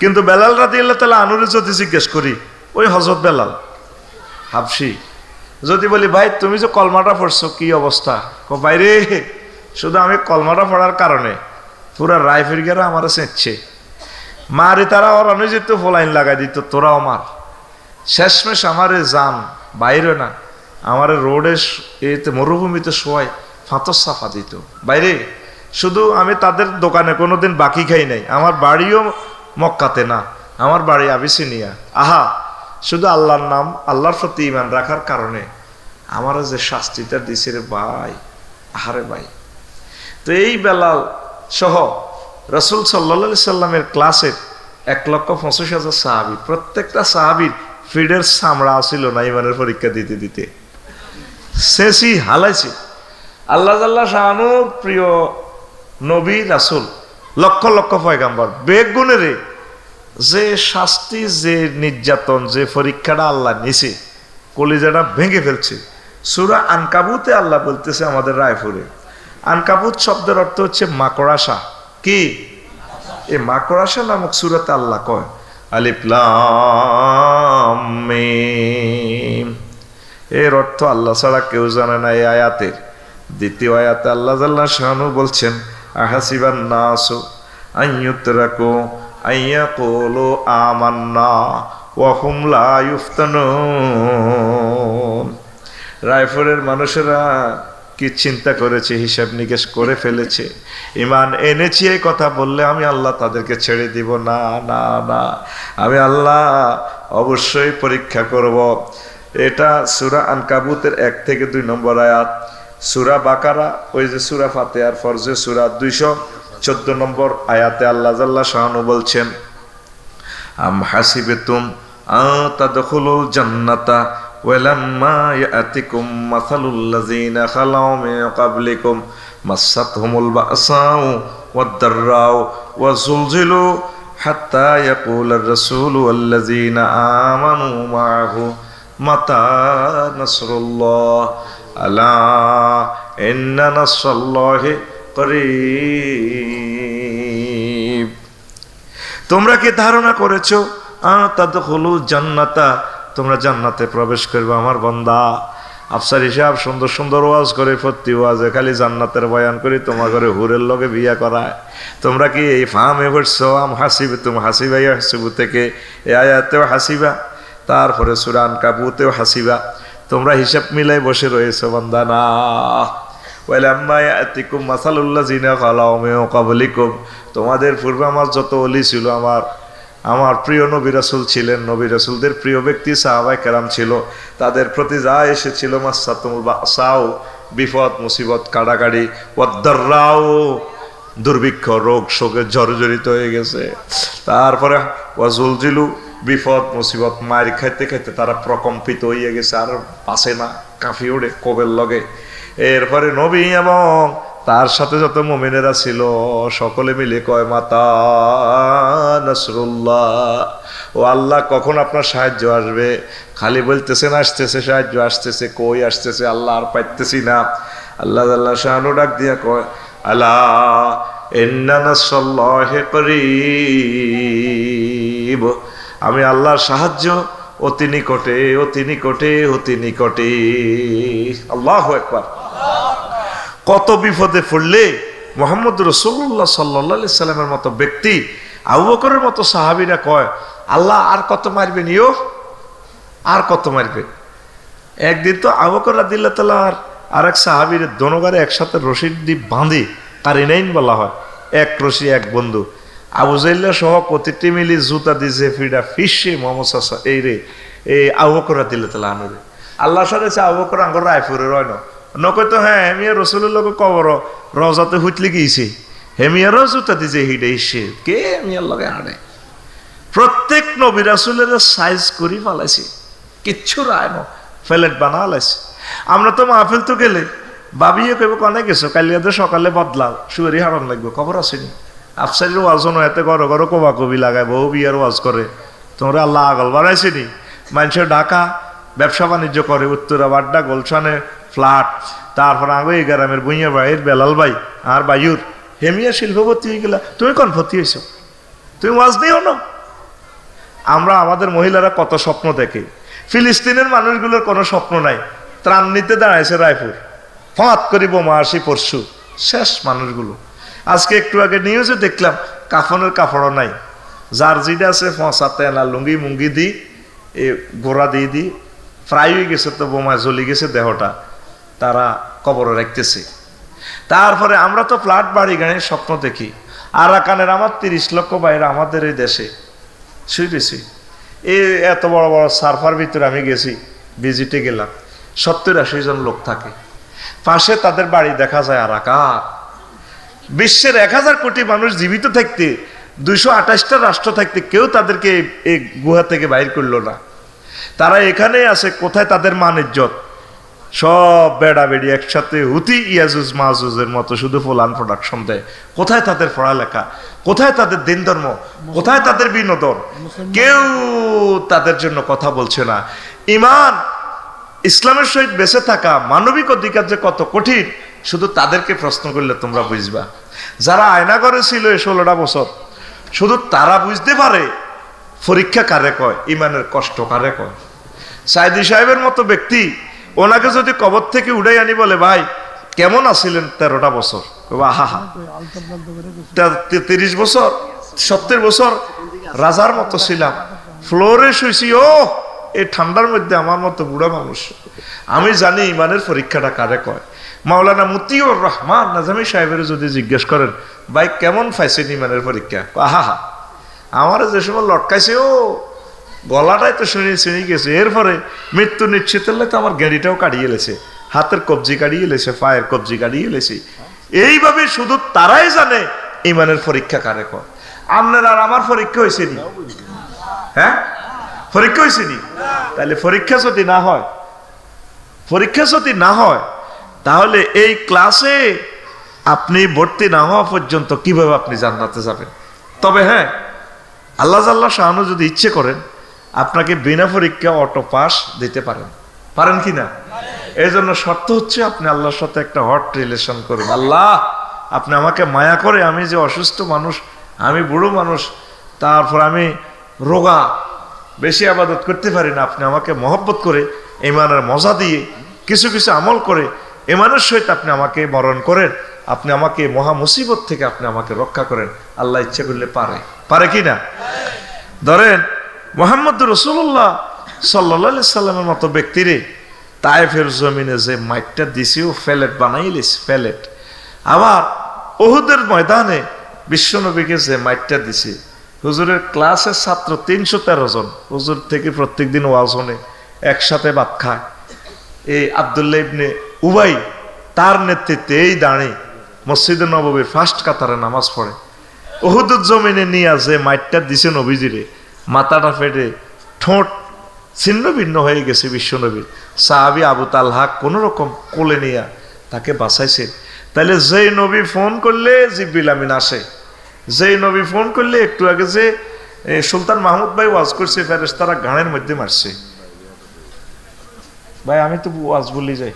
কিন্তু বেলাল রাদিয়াল্লাহু তাআলা আনুরে যদি জিজ্ঞেস করি, ওই হযরত বেলাল হাবশি, যদি বলি ভাই তুমি যে কলমাটা পড়ছো কি অবস্থা, বাইরে শুধু আমি কলমাটা পড়ার কারণে পুরা রায়ফিরগেরা আমার চেঁচছে, মারি তারা ওর আমি যেত ফলাইন লাগাই দিত, তোরাও মার। শেষমেশ আমারে যান বাইরে না, আমার রোডে এতে মরুভূমিতে শোয়াই ফাঁতর সাফা দিত বাইরে। শুধু আমি তাদের দোকানে কোনোদিন বাকি খাই নাই, আমার বাড়িও মক্কাতে না, আমার বাড়ি আবিসিনিয়া। আহা, শুধু আল্লাহর নাম আল্লাহর প্রতি ঈমান রাখার কারণে আমার যে শাস্তিটা দিছে রে ভাই, আহারে ভাই। তো এই বেলাল সহ রাসূল সাল্লাল্লাহু আলাইহি সাল্লামের ক্লাসের 1,25,000 সাহাবী, প্রত্যেকটা সাহাবীর ফিডের চামড়া আসিল না ইমানের পরীক্ষা দিতে দিতে, শেষই হালাইছে। আল্লাহ জাল্লা শাহানুর প্রিয় নবী রাসূল, লক্ষ লক্ষ পয়গাম্বর, বেগুনেরে যে শাস্তি, যে নির্যাতন, যে পরীক্ষাটা আল্লাহ নিছে, কলিজাটা ভেঙে ফেলছে। সূরা আনকাবুতে আল্লাহ বলতেছে আমাদের রায়পুরে, আনকাবুত শব্দের অর্থ হচ্ছে মাকড়াসা। কি এই মাকড়াসা নামক সূরাতে আল্লাহ কয় আলিফ লাম মিম, এর অর্থ আল্লাহ ছাড়া কেউ জানে না। এই আয়াতের দ্বিতীয় আয়াতে আল্লাহ জাল্লা শানু বলছেন আহাসিবান নাসু আইয়ুতরাকু আইয়াকুলু আমান্না ওয়া হুম লা ইফতানুন। রায়পুরের মানুষেরা কি চিন্তা করেছে, হিসাব নিকেশ করে ফেলেছে, ঈমান এনেছি এই কথা বললে আমি আল্লাহ তাদেরকে ছেড়ে দিব না, না না, আমি আল্লাহ অবশ্যই পরীক্ষা করব। এটা সূরা আনকাবুতের 1 থেকে 2 নম্বর আয়াত। সূরা বাকারা, ওই যে সূরা ফাতিহার ফরজে সূরা 214 নম্বর আয়াতে আল্লাহ জাল্লা শানু বলছেন আম হাসিবাতুম আন তাদখুলুল জান্নাতা ওয়ালাম্মা ইয়াতিকুম মাসালুল লাযিনা খালাউ মিন ক্বাবলিকুম মাসাতহুমুল বাসাউ ওয়াদ-দাররাউ ওয়া যুলজিলু হাত্তা ইয়াকুলার রাসূলু ওয়াল্লাযিনা আমানু মা'হু মাতা নাসরুল্লাহ আলা ইন্না নাসরাল্লাহি করিব। তোমরা কি ধারণা করেছো তাদখুলুল জান্নাতা, তোমরা জান্নাতে প্রবেশ করবে? আমার বান্দা আফসার হিসাব সুন্দর সুন্দর ওয়াজ করে, প্রতি ওয়াজে খালি জান্নাতের বয়ান করি, তোমার ঘরে হুরের লগে বিয়া করায়। তোমরা কি এই ফাহামে পড়ছো আম হাসিবে তুমি হাসিবা ইয়াহসিবু থেকে এই আয়াতেও হাসিবা, তারপরে সূরা আনকাবুতেও হাসিবা, তোমরা হিসাব মিলাই বসে রয়েছো বান্দা না। ওয়ালাম্মা ইয়াতিকুম মাসালুল লাযিনা খালাউ মিন ক্বাবলিকুম, তোমাদের পূর্বে আমার যত ওলি ছিল, আমার প্রিয় নবী রাসূল ছিলেন, নবী রাসূলদের প্রিয় ব্যক্তি সাহাবায়ে কেরাম ছিল, তাদের প্রতি যা এসেছিল মাসাতুল বাসাউ, বিপদ মুসিবত কাড়াকাড়ি, ওয়াদ-দাররাউ দুর্ভিক্ষ রোগ শোকে জর্জরিত হয়ে গেছে, তারপরে ওয়াজুলজিলু বিপদ মুসিবত মার খাইতে খাইতে তারা প্রকম্পিত হয়ে গেছে, আর পাশে না, কাঁপি ওঠে কবের লগে। এরপরে নবী এবং তার সাথে যত মুমিনেরা ছিল সকলে মিলে কয় মাতা নাসরুল্লাহ, ও আল্লাহ কখন আপনার সাহায্য আসবে? খালি বলতেছেন আসতেছে সাহায্য আসতেছে, কই আসতেছে আল্লাহ আর পাইতেছি না। আল্লাহ আল্লাহ শাহানু ডাক দিয়া কয় আলা ইন্না নাসরাল্লাহি করিব, আমি আল্লাহর সাহায্য অতি নিকটে, অতি নিকটে, অতি নিকটে। আল্লাহু আকবার। কত বিপদে পড়লে মুহাম্মদ রাসূলুল্লাহ সাল্লাল্লাহু আলাইহি সাল্লামের মতো ব্যক্তি, আবু বকরের মতো সাহাবীরা কয় আল্লাহ আর কত মারবেন, ইয়ো আর কত মারবেন। একদিন তো আবু বকর রাদিয়াল্লাহু তাআলা আর এক সাহাবীর দোনোগারে একসাথে রশি দিয়ে বাঁধে, কারিনাইন বলা হয়, এক রশি এক বন্ধু। আবু জাইল্লা সহ প্রতিটি মিলি জুতা দিছে ফিডা ফিসে মোহাম্মদ সাসা এই রে এই আবু বকর রাদিয়াল্লাহু তাআলা আনরে আল্লাহ সাথে আবু বকর আঙ্গর রায়পুরে রয় না নকয় তো হ্যাঁ হেমিয়া রসুল্লাহ কবর রজাতে হুতলে গিয়েছে, হেমিয়ারও জুতা দিছে হিডে ইসে কে হেমিয়ার লগে আনে। প্রত্যেক নবী রাসূলের সাইজ করি ফালাইছে, কিচ্ছু রায় না, ফ্ল্যাট বানা লাইছে। আমরা তো মাহফিল তো গেলে বাবিও কেবো কনে গেছো, কালিয়াতে সকালে বদলাও শুয়ারি হারান লাগবে, খবর আসেনি। আফসারির ওয়াজও এতে ঘরে ঘরে কবা কবি লাগায়, বউ বিয়ার ওয়াজ করে, তোমরা আল্লাহ আগল বানাইছেনি। মানুষের ঢাকা ব্যবসা বাণিজ্য করে, উত্তরা বাড্ডা গোলশানে ফ্ল্যাট, তারপর আগে এই গ্রামের বুইয়া ভাইয়ের বেলাল ভাই আর বায়ুর হেমিয়া শিল্পপতি হয়ে গেলা। তুমি কোন ভর্তি হয়েছ? তুমি ওয়াজ দিও না, আমরা আমাদের মহিলারা কত স্বপ্ন দেখে, ফিলিস্তিনের মানুষগুলোর কোনো স্বপ্ন নাই, ত্রাণ নিতে দাঁড়াইছে রায়পুর, ফাঁত করি বোমা আসি পরশু, শেষ মানুষগুলো। আজকে একটু আগে নিউজে দেখলাম কাফনের কাপড়ও নাই, যার যেটা আছে ফসাতে না লুঙ্গি মুঙ্গি দি এ গোড়া দিয়ে দি ফ্রাই হয়ে গেছে, তো বোমায় জ্বলি গেছে দেহটা, তারা কবরে রাখতেছে। তারপরে আমরা তো ফ্ল্যাট বাড়ি গাড়ির স্বপ্ন দেখি। আরাকানের আমার 30 লক্ষ বাইরে আমাদের এই দেশে শুয়েছি, এই এত বড় বড় সার্ফার ভিতরে আমি গেছি, ভিজিটে গেলাম, 70-80 জন লোক থাকে, পাশে তাদের বাড়ি দেখা যায় আরাকান। বিশ্বের 1000 কোটি মানুষ জীবিত থাকতে, 228টা রাষ্ট্র থাকতে কেউ তাদেরকে এই গুহা থেকে বাইর করলো না। তারা এখানেই আছে, কোথায় তাদের মান ইজ্জত? সব বেড়া বেড়ি একসাথে হুতি ইয়াজুজ মাহুজের মতো শুধু ফুলান প্রোডাকশন দেয়। কোথায় তাদের পড়ালেখা, কোথায় তাদের দিন ধর্ম, কোথায় তাদের বিনোদন? কেউ তাদের জন্য কথা বলছে না। ইমান, ইসলামের সহিত বেঁচে থাকা, মানবিক অধিকার যে কত কঠিন, শুধু তাদেরকে প্রশ্ন করলে তোমরা বুঝবা। যারা আয়নাঘরে ছিল 16টা বছর, শুধু তারা বুঝতে পারে পরীক্ষা কারে কয়, ইমানের কষ্ট কারে কয়। সাইদি সাহেবের মতো ব্যক্তি, ওনাকে যদি কবর থেকে উড়াই আনি বলে ভাই কেমন আছিলেন 13টা বছর, আহা 30 বছর 70 বছর রাজার মতো ছিলাম, ফ্লোরে শুয়েছি, ও এই ঠান্ডার মধ্যে আমার মতো বুড়া মানুষ। আমি জানি ইমানের পরীক্ষাটা কারে কয়। মাওলানা মতিউর রহমান নাজামি সাহেবের যদি জিজ্ঞেস করেন ভাই কেমন পাইছেন ইমানের পরীক্ষা, আহা আমার যে সময় লটকাইছে, ও গলাটাই তো শুনে গেছে। এরপরে মৃত্যু নিশ্চিত হলে তো আমার গাড়িটাও কাটিয়ে এলেছে, হাতের কবজি কাটিয়ে এলেছে, পায়ের কবজি কাটিয়ে এলেছে। এইভাবে শুধু তারাই জানে ইমানের পরীক্ষা কারে কয়। আপনার আর আমার পরীক্ষা হয়েছে নি? হ্যাঁ, পরীক্ষা হয়েছে নি? তাহলে পরীক্ষা যদি না হয় তাহলে এই ক্লাসে আপনি ভর্তি না হওয়া পর্যন্ত কিভাবে আপনি জান্নাতে যাবেন? তবে হ্যাঁ, আল্লাহ শাহানু যদি ইচ্ছে করেন আপনাকে বিনা পরীক্ষা অটো পাস দিতে পারেন কি না? এই জন্য শর্ত হচ্ছে আপনি আল্লাহর সাথে একটা হট রিলেশন করুন। আল্লাহ আপনি আমাকে মায়া করে, আমি যে অসুস্থ মানুষ, আমি বুড়ো মানুষ, তারপর আমি রোগা, বেশি আবাদত করতে পারি না, আপনি আমাকে মহব্বত করে ইমানের মজা দিয়ে কিছু কিছু আমল করে ইমানের সহিত আপনি আমাকে মরণ করেন, আপনি আমাকে মহা মুসিবত থেকে আপনি আমাকে রক্ষা করেন। আল্লাহ ইচ্ছে করলে পারে কি না? ধরেন মুহাম্মদ রাসূলুল্লাহ সাল্লাল্লাহু আলাইহি সাল্লামের মতো ব্যক্তিরে তায়েফের জমিনে যে মাইটটা দিছিও ফেলেট বানাইলিস, ফেলেট। আবার উহুদের ময়দানে বিশ্বনবীকে যে মাইটটা দিছে, হুজুরের ক্লাসের ছাত্র 313 জন, হুজুর থেকে প্রত্যেকদিন ওয়াজ শুনে, একসাথে ভাত খায়। এই আব্দুল্লাহ ইবনে উবাই তার নেতৃত্বে এই দাঁড়িয়ে মসজিদে নববীর ফার্স্ট কাতারে নামাজ পড়ে। উহুদের জমিনে নিয়ে যে মাইটটা দিছে নবীজিরে, মাথাটা ফেটে ঠোঁট ছিন্ন ভিন্ন হয়ে গেছে বিশ্বনবীর। সাহাবী আবু তালহা কোন রকম কোলে নিয়ে তাকে বাঁচাইছে। তাহলে যেই নবী ফোন করলে জিবরিল আমিন আসে, যেই নবী ফোন করলে, একটু আগে যে সুলতান মাহমুদ ভাই ওয়াজ করছে, ফেরেশতারা গানের মধ্যে মারছে। ভাই আমি তো ওয়াজ বলি যাই,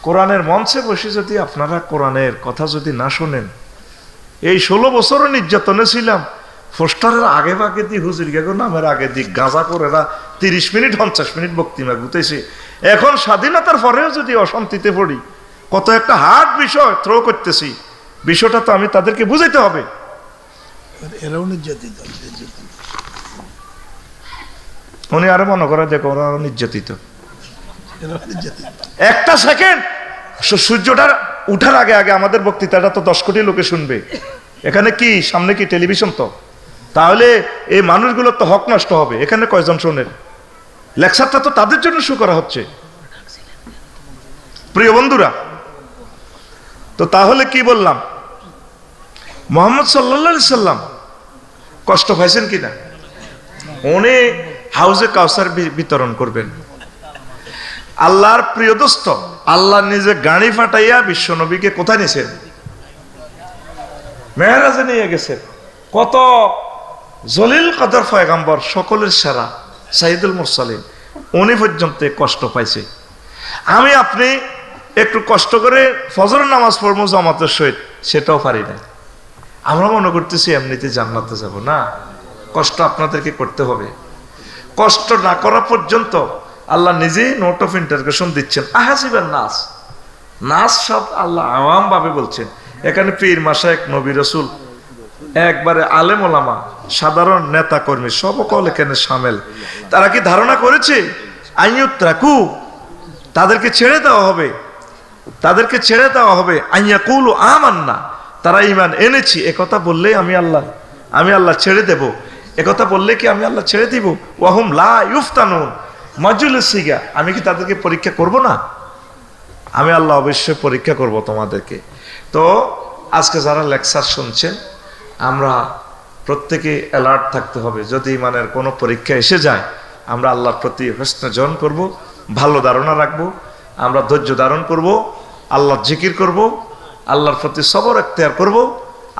কোরআনের মঞ্চে বসে যদি আপনারা কোরআনের কথা যদি না শোনেন, এই 16 বছরও নির্যাতনে ছিলাম, পোস্টারের আগে ভাগে দি হুজুর গেগো নামের আগে দি গাঁজা করে 30 মিনিট 50 মিনিট বক্তৃতা গুতেছে। এখন স্বাধীনতার পরেও যদি অশান্তিতে পড়ি, কত একটা হার্ড বিষয় থ্রো করতেছি, বিষয়টা তো আমি তাদেরকে বুঝাইতে হবে। উনি আরো মনে করে দেখো ওরা নির্যাতিত। একটা সেকেন্ড সূর্যটা উঠার আগে আগে আমাদের বক্তৃতাটা তো 10 কোটি লোকে শুনবে। এখানে কি সামনে কি টেলিভিশন? তো তাহলে এই মানুষগুলোর তো হক নষ্ট হবে। এখানে কয়জন শোনেন? লেকচারটা তো তাদের জন্য শু করা হচ্ছে। প্রিয় বন্ধুরা, তো তাহলে কি বললাম, মুহাম্মদ সাল্লাল্লাহু আলাইহি সাল্লাম কষ্ট পাইছেন কিনা? উনি হাউজে কাউসার বিতরণ করবেন। আল্লাহর প্রিয় দোস্ত আল্লাহ নিজে গাড়ি ফাটাইয়া বিশ্ব নবীকে কোথায় নিয়েছেন? মেরাজে নিয়ে গেছেন। কত জলিল কদর পয়গম্বর, সকলের সেরা সাইয়্যিদুল মুরসালিন, উনি পর্যন্ত কষ্ট পাইছে। আমি আপনি একটু কষ্ট করে ফজরের নামাজ পড়বো জামাতের সহিত, সেটাও পারি না। আমরা মনে করতেছি এমনিতে জান্নাতে যাব না, কষ্ট আপনাদেরকে করতে হবে। কষ্ট না করা পর্যন্ত আল্লাহ নিজেই নোট অফ ইন্টারগেশন দিচ্ছেন। আহাসিবেন নাস, নাস সব আল্লাহ আওয়াম ভাবে বলছেন। এখানে পীর মাশায়েখ নবী রাসূল একবারে আলেম ওলামা সাধারণ নেতা কর্মী সকল এখানে শামিল। তারা কি ধারণা করেছে আইয়ুত্রাকু, তাদেরকে ছেড়ে দেওয়া হবে, তাদেরকে ছেড়ে দেওয়া হবে। আইয়াকুলু আমান্না, তারা ঈমান এনেছি একথা বললেই আমি আল্লাহ ছেড়ে দেব, একথা বললে কি আমি আল্লাহ ছেড়ে দিব? ওয়াহুম লা ইফতানুন মাজুলুসিগা, আমি কি তাদেরকে পরীক্ষা করব না? আমি আল্লাহ অবশ্যই পরীক্ষা করব তোমাদেরকে। তো আজকে যারা লেকচার শুনছেন, আমরা প্রত্যেকে অ্যালার্ট থাকতে হবে। যদি ইমানের কোনো পরীক্ষা এসে যায়, আমরা আল্লাহর প্রতি হোসনে জন করব, ভালো ধারণা রাখবো, আমরা ধৈর্য ধারণ করব, আল্লাহর জিকির করব, আল্লাহর প্রতি সবর এখতিয়ার করব,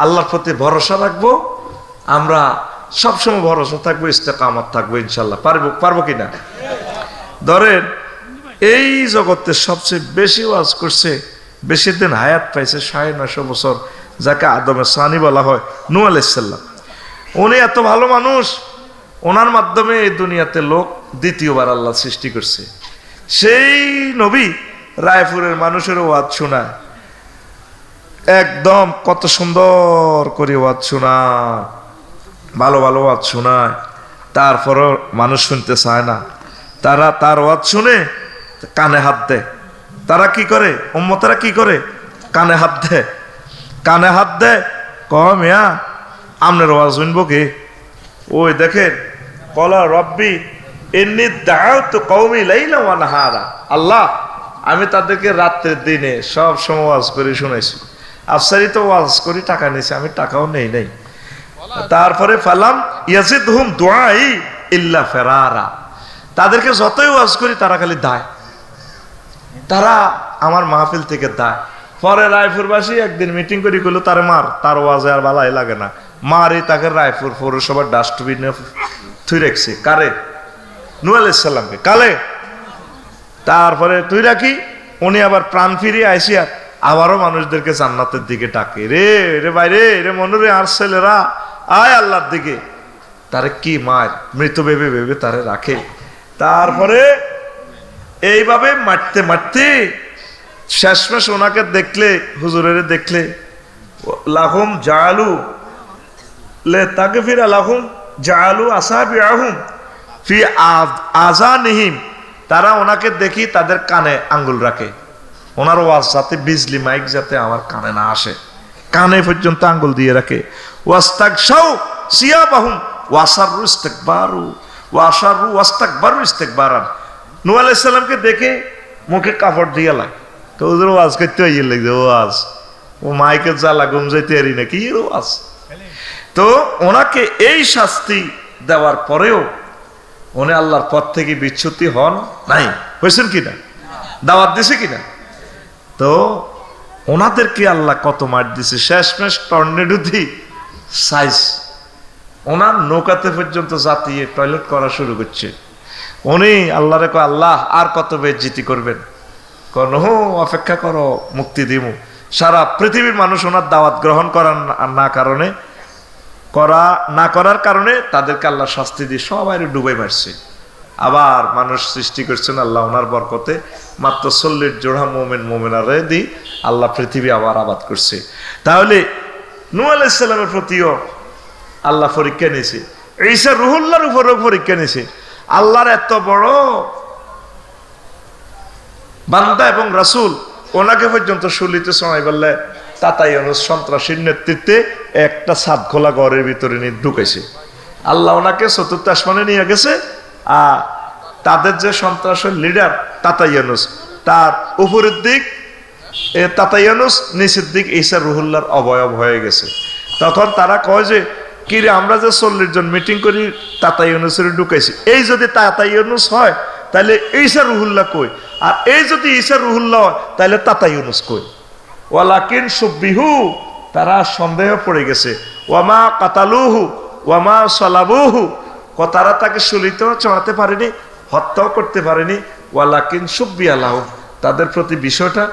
আল্লাহর প্রতি ভরসা রাখবো। আমরা সবসময় ভরসা থাকবো, ইস্তেকামত থাকবো ইনশাল্লাহ। পারবো কিনা? ধরেন এই জগতের সবচেয়ে বেশি ওয়াজ করছে, বেশি দিন হায়াত পাইছে, 950 বছর, যাকে আদমে সানি বলা হয়, নূহ আলাইহিস সালাম। উনি এত ভালো মানুষ, ওনার মাধ্যমে এই দুনিয়াতে লোক দ্বিতীয়বার আল্লাহ সৃষ্টি করছে। সেই নবী রায়পুরের মানুষের ওয়াজ শোনায়, একদম কত সুন্দর করে ওয়াজ শোনায়, ভালো ভালো ওয়াজ শোনায়। তারপরও মানুষ শুনতে চায় না। তারা তার ওয়াজ শুনে কানে হাত দেয়। তারা কি করে? উম্মতেরা কি করে? কানে হাত দেয়, কানে হাত দেয়। মিয়া আপনার ওয়াজ শুনবো কি? ওই দেখেন, কলা রব্বি ইন্নী দাআউতু কওমি লাইলা ওয়া নাহারা, আল্লাহ আমি তাদেরকে রাত্রের দিনে সব সময় ওয়াজ করে শুনাইছি। আফসারি তো ওয়াজ করি, টাকা নিয়েছে, আমি টাকাও নেই নাই। তারপরে ফালাম ইয়াজিদহুম দুআই ইল্লা ফিরারা, তাদেরকে যতই ওয়াজ করি তারা খালি দায়, তারা আমার মাহফিল থেকে দায়। পরে রায়পুরবাসী একদিন মিটিং করে কইল, তারে মার, তার ওয়াজে আর ভালাই লাগে না, মারি তাকে রায়পুর পৌরসভার ডাস্টবিনে থুই রাখছে। কারে? নূহ আলাইহিস সালামকে। কালে? তারপরে তুই রাখি উনি আবার প্রাণ ফিরিয়ে আইসিয়া আবারও মানুষদেরকে জান্নাতের দিকে ডাকে। রে রে বাইরে রে মনুরে, আর ছেলেরা আয় আল্লাহর দিকে। তারে কি মার, মৃত ভেবে ভেবে তারে রাখে। তারপরে এইভাবে মারতে মারতে শেষমেশ ওনাকে দেখলে, হুজুরের দেখলে, লাহুম জাআলু লে তাকে ফিরা লাহুম জাআলু আসাবিআহুম ফি আযানিহিম, তারা ওনাকে দেখি তাদের কানে আঙ্গুল রাখে। ওনার ওয়াজ যাতে বিজলি মাইক যাতে আমার কানে না আসে, কানে পর্যন্ত আঙ্গুল দিয়ে রাখে। ওয়াস্তাগশাউ সিয়াবাহুম ওয়াসাররু ইস্তিকবারু ওয়াসাররু ওয়াস্তাকবারু ইস্তিকবারান। নূহ আলাইহিস সালামকে দেখে মুখে কাপড় দিয়ে লাগে, তো ওদের ওয়াজ করতে হইয়ে লাগছে, ওয়াজ ও মাইকে জ্বালা ঘুম যাইতে পারি না, কি ওয়াজ। তো ওনাকে এই শাস্তি দেওয়ার পরেও উনি আল্লাহর পথ থেকে বিচ্যুতি হন নাই। হয়েছেন কিনা? দাওয়াত দিছে কিনা? তো ওনাদেরকে আল্লাহ কত মার দিছে, শেষমেশ টর্নেডো দি সাইজ ওনার নৌকাতে পর্যন্ত জাতিয়ে টয়লেট করা শুরু করছে। উনি আল্লাহরে কয়, আল্লাহ আর কত বেজ্জিতি করবেন? কোন অপেক্ষা করো, মুক্তি দিব। সারা পৃথিবীর মানুষ ওনার দাওয়াত গ্রহণ করার না করার কারণে তাদেরকে আল্লাহ শাস্তি দিয়ে সবাই ডুবে মারছে। আবার মানুষ সৃষ্টি করছেন আল্লাহ ওনার বরকতে, মাত্র 40 জোড়া মোমেন মোমেনারে দি আল্লাহ পৃথিবী আবার আবাদ করছে। তাহলে নূহ আলাইহিস সালামের প্রতিও আল্লাহ পরীক্ষা নিয়েছে, ঈসা রুহুল্লাহর উপরেও পরীক্ষা নিয়েছে। আল্লাহর এত বড় বান্দা এবং রাসূল, ওনাকে পর্যন্ত শুলিতে সময় বললে তাতাইয়ানুস সন্ত্রাসীর নেতৃত্বে একটা ছাদ খোলা ঘরের ভিতরে নিয়ে ঢুকেছে। আল্লাহ ওনাকে চতুর্থ আসমানে নিয়ে গেছে। আর তাদের যে সন্ত্রাসের লিডার তাতাইয়ানুস, তার উপরের দিক তাতাইয়ানুস, নিচের দিক ঈসা রুহুল্লাহর অবয়ব হয়ে গেছে। তখন তারা কয় যে, কিরে আমরা যে 40 জন মিটিং করি তাতাইয়ানুসের ঢুকাইছি, এই যদি তাতাইয়ানুস হয় তাহলে ঈসা রুহুল্লাহ কই? আর এই যদি ঈসা রুহুল্লাহ হয় তাহলে তাতাইয়ানুস কই? ওয়ালাকিন সুববিহু, তারা সন্দেহ পড়ে গেছে। ওয়ামা কাতালুহু ওয়ামা সালাবুহু, তারা তাকে শুলিতেও চড়াতে পারেনি, হত্যাও করতে পারেনি। ওয়ালাকিন সুব্বিয়া লাহুম, তাদের প্রতি বিষয়টা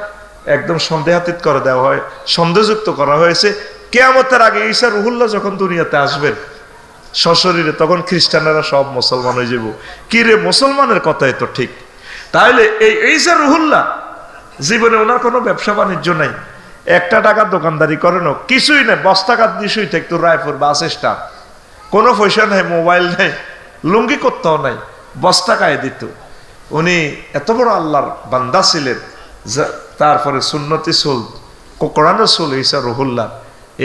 একদম সন্দেহাতীত করে দেওয়া হয়, সন্দেহযুক্ত করা হয়েছে। কিয়ামতের আগে ঈসা রুহুল্লাহ যখন দুনিয়াতে আসবেন সশরীরে, তখন খ্রিস্টানেরা সব মুসলমান হয়ে যাব। কি রে, মুসলমানের কথাই তো ঠিক। তাহলে এই ঈসা রুহুল্লাহ জীবনে ওনার কোনো ব্যবসা বাণিজ্য নাই, একটা টাকার দোকানদারি করেন, কিছুই নেই, বস্তাকাত দিশুই থাকতো রায়পুর বাস স্ট্যান্ড, কোনো পয়সা নাই, মোবাইল নেই, লুঙ্গি করতেও নাই, বস্তা গায়ে দিত। উনি এত বড় আল্লাহর বান্দা ছিলেন। তারপরে সুন্নতি সুল, কোরআনের সুল ঈসা রুহুল্লাহ,